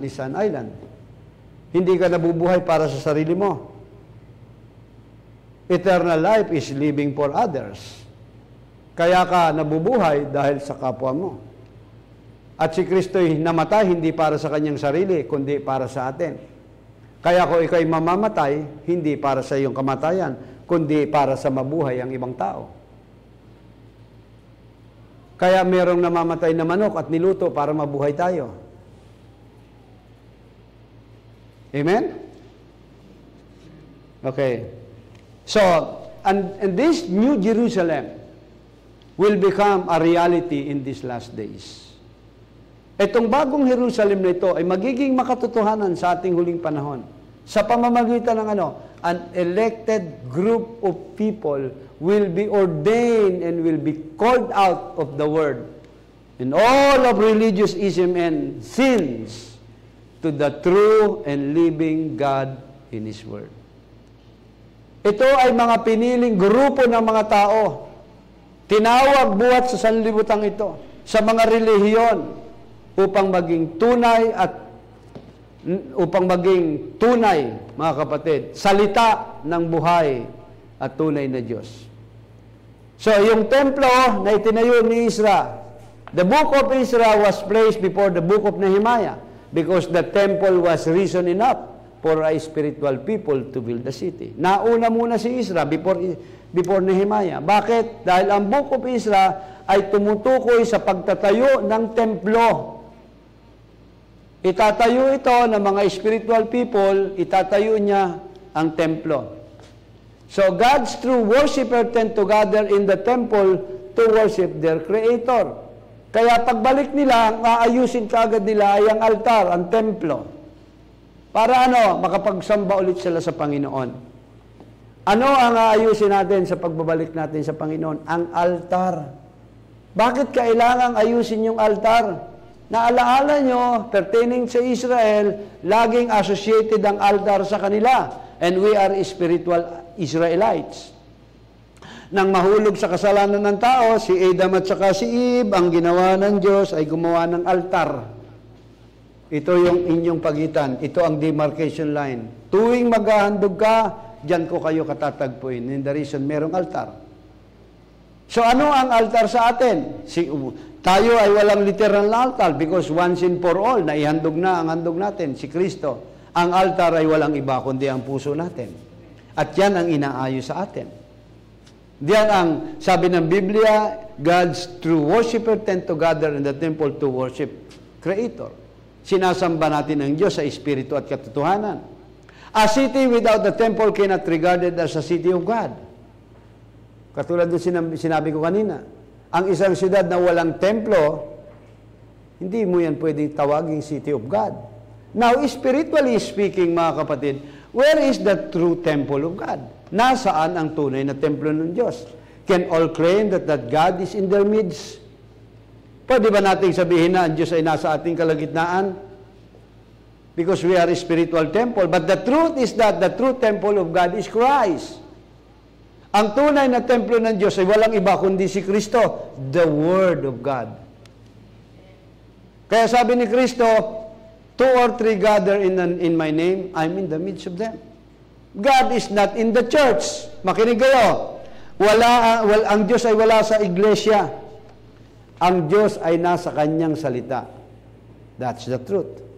is an island. Hindi ka nabubuhay para sa sarili mo. Eternal life is living for others. Kaya ka nabubuhay dahil sa kapwa mo. At si Kristo'y namatay hindi para sa kanyang sarili, kundi para sa atin. Kaya kung ikaw'y mamamatay, hindi para sa iyong kamatayan, kundi para sa mabuhay ang ibang tao. Kaya merong namamatay na manok at niluto para mabuhay tayo. Amen? Okay. So, and this New Jerusalem will become a reality in these last days. Itong bagong Jerusalem na ito ay magiging makatotohanan sa ating huling panahon. Sa pamamagitan ng an elected group of people will be ordained and will be called out of the world in all of religious ism and sins to the true and living God in His Word. Ito ay mga piniling grupo ng mga tao, tinawag buhat sa sanlibutan ito, sa mga relihiyon, upang maging tunay, mga kapatid, salita ng buhay at tunay na Diyos. So, yung templo na itinayo ni Ezra, the book of Ezra was placed before the book of Nehemiah because the temple was reason enough for a spiritual people to build the city. Nauna muna si Ezra before Nehemiah. Bakit? Dahil ang book of Ezra ay tumutukoy sa pagtatayo ng templo. Itatayo ito ng mga spiritual people, itatayo niya ang templo. So God's true worshiper tend to gather in the temple to worship their Creator. Kaya pagbalik nila, ang aayusin kaagad nila ay ang altar, ang templo. Para makapagsamba ulit sila sa Panginoon. Ano ang aayusin natin sa pagbabalik natin sa Panginoon? Ang altar. Bakit kailangang ayusin yung altar? Naalaala nyo, pertaining sa Israel, laging associated ang altar sa kanila. And we are spiritual Israelites. Nang mahulog sa kasalanan ng tao, si Adam at saka si Eve, ang ginawa ng Diyos ay gumawa ng altar. Ito yung inyong pagitan. Ito ang demarcation line. Tuwing maghahandog ka, diyan ko kayo katatagpuin. And the reason, merong altar. So ano ang altar sa atin? Tayo ay walang literal na altar because once and for all, naihandog na ang handog natin, si Kristo. Ang altar ay walang iba kundi ang puso natin. At yan ang inaayos sa atin. Diyan ang sabi ng Biblia, God's true worshiper tend to gather in the temple to worship Creator. Sinasamba natin ang Diyos sa Espiritu at katotohanan. A city without the temple cannot regarded as a city of God. Katulad ng sinabi ko kanina, ang isang siyudad na walang templo, hindi mo yan pwedeng tawaging city of God. Now, spiritually speaking, mga kapatid, where is the true temple of God? Nasaan ang tunay na templo ng Diyos? Can all claim that God is in their midst? Pwede ba nating sabihin na ang Diyos ay nasa ating kalagitnaan? Because we are a spiritual temple. But the truth is that the true temple of God is Christ. Ang tunay na templo ng Diyos ay walang iba kundi si Kristo, the Word of God. Kaya sabi ni Kristo, 2 or 3 gather in my name, I'm in the midst of them. God is not in the church. Makinig kayo. Ang Diyos ay wala sa iglesia. Ang Diyos ay nasa kanyang salita. That's the truth.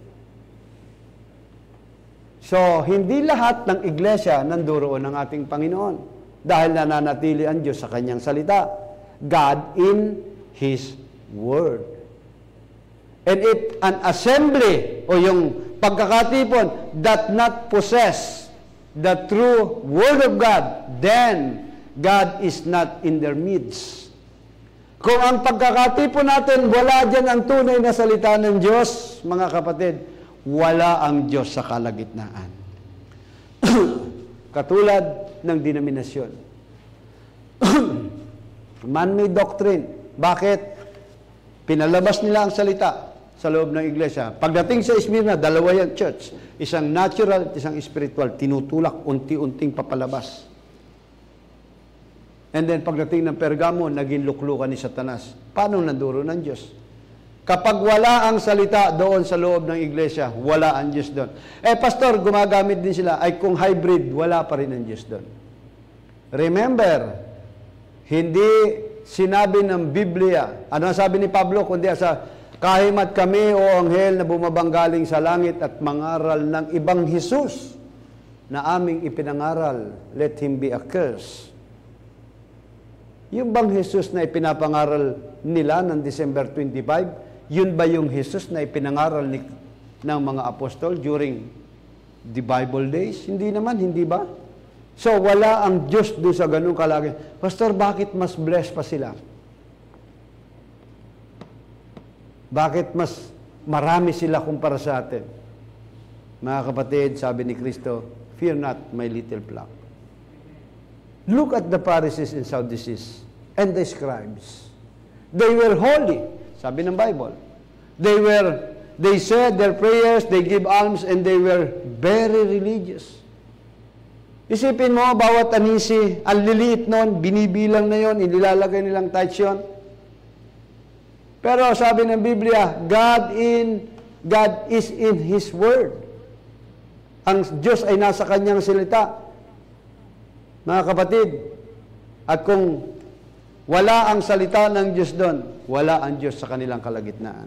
So, hindi lahat ng iglesia nanduroon ng ating Panginoon. Dahil nananatili ang Diyos sa kanyang salita. God in His Word. And if an assembly o yung pagkakatipon that not possess the true Word of God, then God is not in their midst. Kung ang pagkakatipon natin, wala dyan ang tunay na salita ng Diyos, mga kapatid, wala ang Diyos sa kalagitnaan. Katulad ng denominasyon. Man-made doctrine. Bakit? Pinalabas nila ang salita sa loob ng iglesia. Pagdating sa Smyrna, dalawa yung church. Isang natural at isang spiritual. Tinutulak, unti-unting papalabas. And then pagdating ng Pergamo, naging luklukan ni Satanas. Paano nanduro ng Diyos? Kapag wala ang salita doon sa loob ng iglesia, wala ang Diyos doon. Pastor, gumagamit din sila. Ay kung hybrid, wala pa rin ang Diyos doon. Remember, hindi sinabi ng Biblia, ano sabi ni Pablo, kundi sa kahimat kami o anghel na bumabanggaling sa langit at mangaral ng ibang Jesus na aming ipinangaral, let him be accursed. Yung bang Jesus na ipinapangaral nila ng December 25, yun ba yung Jesus na ipinangaral ng mga apostol during the Bible days? Hindi naman, hindi ba? So, wala ang Diyos doon sa ganung kalagi. Pastor, bakit mas blessed pa sila? Bakit mas marami sila kumpara sa atin? Mga kapatid, sabi ni Kristo, fear not, my little flock. Look at the Pharisees and Sadducees and the scribes. They were holy. Sabi ng Bible. They said their prayers, they give alms, and they were very religious. Isipin mo, bawat anisi, ang liliit nun, binibilang na yon, inilalagay nilang tithes yun. Pero sabi ng Biblia, God is in His Word. Ang Diyos ay nasa kanyang salita. Mga kapatid, at kung wala ang salita ng Diyos doon, wala ang Diyos sa kanilang kalagitnaan.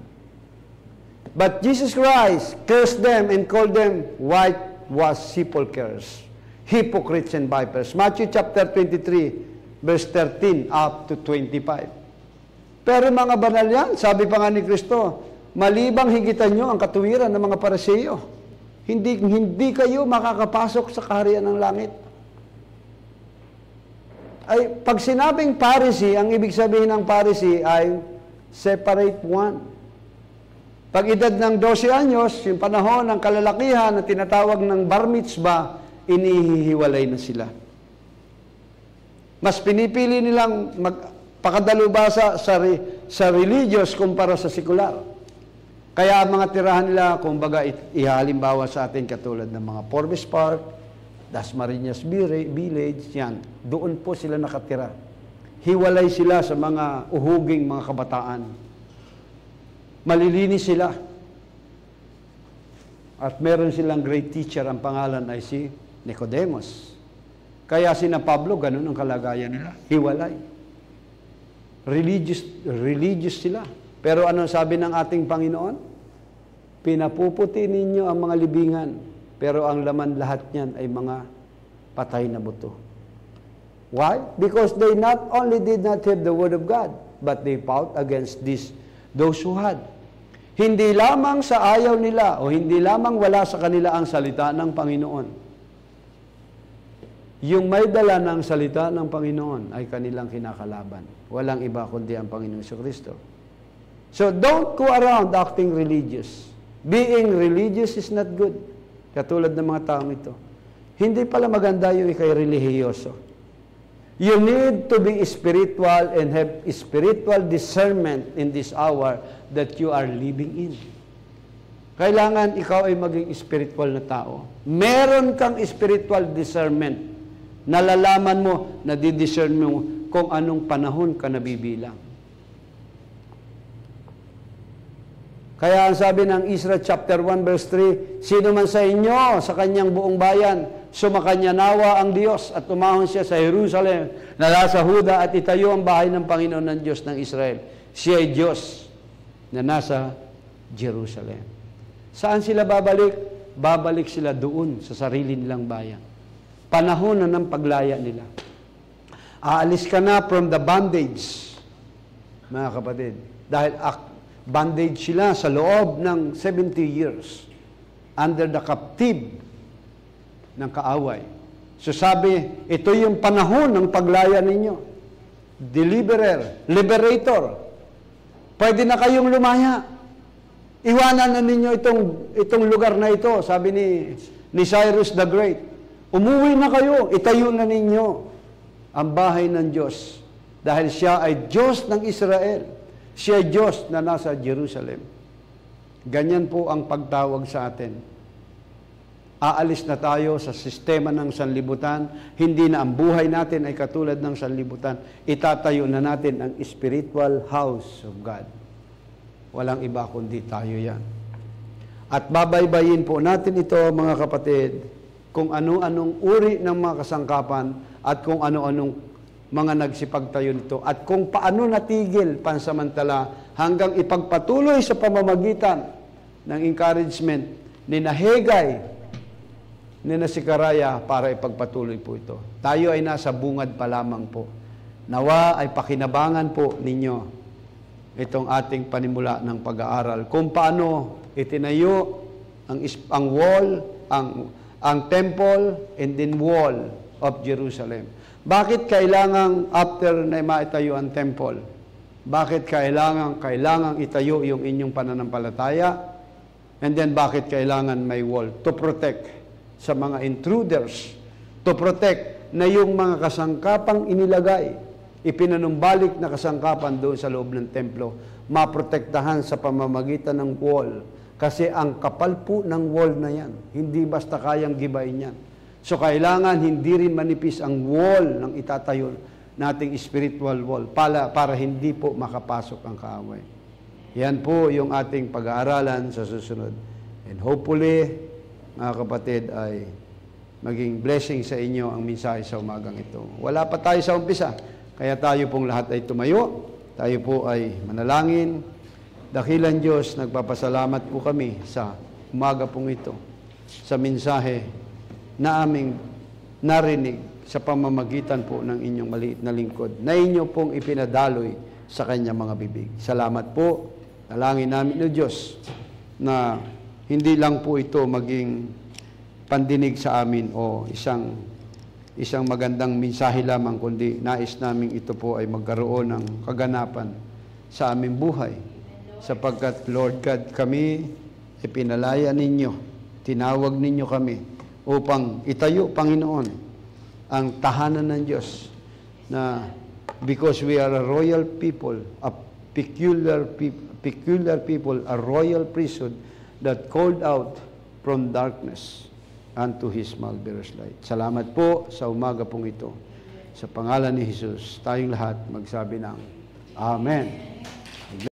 But Jesus Christ cursed them and called them whitewashed sepulchres, hypocrites and vipers. Matthew chapter 23, verse 13 up to 25. Pero mga banal yan, sabi pa nga ni Kristo, malibang higitan nyo ang katuwiran ng mga Pariseo. Hindi kayo makakapasok sa kaharian ng langit. Ay, pag sinabing Pharisee, ang ibig sabihin ng Pharisee ay separate one. Pag edad ng 12 anyos, yung panahon ng kalalakihan na tinatawag ng bar mitzvah, inihihiwalay na sila. Mas pinipili nilang magpakadalubasa sa religious kumpara sa sekular. Kaya ang mga tirahan nila, kumbaga, ihalimbawa sa atin katulad ng mga Forbes Park, Dasmariñas Village, yan. Doon po sila nakatira. Hiwalay sila sa mga uhuging mga kabataan. Malilinis sila. At meron silang great teacher, ang pangalan ay si Nicodemus. Kaya sina Pablo, ganun ang kalagayan nila. Hiwalay. Religious sila. Pero ano sabi ng ating Panginoon? Pinapuputi ninyo ang mga libingan, pero ang laman lahat niyan ay mga patay na buto. Why? Because they not only did not have the Word of God, but they fought against those who had. Hindi lamang sa ayaw nila, o hindi lamang wala sa kanila ang salita ng Panginoon. Yung may dala ng salita ng Panginoon ay kanilang kinakalaban. Walang iba kundi ang Panginoon Jesucristo. So don't go around acting religious. Being religious is not good. Katulad ng mga taong ito. Hindi pala maganda yung ikay relihiyoso. You need to be spiritual and have spiritual discernment in this hour that you are living in. Kailangan ikaw ay maging spiritual na tao. Meron kang spiritual discernment. Nalalaman mo, nadidiscern mo kung anong panahon ka nabibilang. Kaya ang sabi ng Ezra chapter 1 verse 3, sino man sa inyo, sa kanyang buong bayan, sumakanya nawa ang Diyos at umahon siya sa Jerusalem, na nasa Huda at itayo ang bahay ng Panginoon ng Diyos ng Israel. Siya ay Diyos na nasa Jerusalem. Saan sila babalik? Babalik sila doon sa sarili nilang bayan. Panahon na ng paglaya nila. Aalis ka na from the bondage, mga kapatid. Dahil bondage sila sa loob ng 70 years under the captive ng kaaway. So sabi, ito yung panahon ng paglaya ninyo. Liberator. Pwede na kayong lumaya. Iwanan na ninyo itong lugar na ito, sabi ni Cyrus the Great. Umuwi na kayo, itayo na ninyo ang bahay ng Diyos. Dahil siya ay Diyos ng Israel. Siya ay Diyos na nasa Jerusalem. Ganyan po ang pagtawag sa atin. Aalis na tayo sa sistema ng sanlibutan. Hindi na ang buhay natin ay katulad ng sanlibutan. Itatayo na natin ang spiritual house of God. Walang iba kundi tayo yan. At babaybayin po natin ito, mga kapatid, kung ano-anong uri ng mga kasangkapan at kung ano-anong mga nagsipagtayo nito at kung paano natigil pansamantala hanggang ipagpatuloy sa pamamagitan ng encouragement ni Haggai, ni Sikaraya para ipagpatuloy po ito. Tayo ay nasa bungad pa lamang po. Nawa ay pakinabangan po ninyo itong ating panimula ng pag-aaral kung paano itinayo ang wall, ang temple and then wall of Jerusalem. Bakit kailangang after na maitayo ang temple? Bakit kailangang itayo yung inyong pananampalataya? And then bakit kailangan may wall? To protect sa mga intruders. To protect na yung mga kasangkapang inilagay, ipinanumbalik na kasangkapan doon sa loob ng templo, maprotektahan sa pamamagitan ng wall. Kasi ang kapal po ng wall na yan, hindi basta kayang gibain yan. So, kailangan hindi rin manipis ang wall ng itatayo nating spiritual wall para hindi po makapasok ang kaaway. Yan po yung ating pag-aaralan sa susunod. And hopefully, mga kapatid, ay maging blessing sa inyo ang mensahe sa umagang ito. Wala pa tayo sa umpisa, kaya tayo pong lahat ay tumayo. Tayo po ay manalangin. Dakilan Diyos, nagpapasalamat po kami sa umaga pong ito, sa mensahe na aming narinig sa pamamagitan po ng inyong maliit na lingkod, na inyo pong ipinadaloy sa kanyang mga bibig. Salamat po. Dalangin namin o Diyos na hindi lang po ito maging pandinig sa amin o isang magandang mensahe lamang, kundi nais namin ito po ay magkaroon ng kaganapan sa aming buhay. Sapagkat, Lord God, kami ipinalaya ninyo, tinawag ninyo kami upang itayo, Panginoon, ang tahanan ng Diyos na because we are a royal people, a peculiar people, a royal priesthood that called out from darkness unto His marvelous light. Salamat po sa umaga pong ito. Sa pangalan ni Jesus, tayong lahat magsabi ng Amen.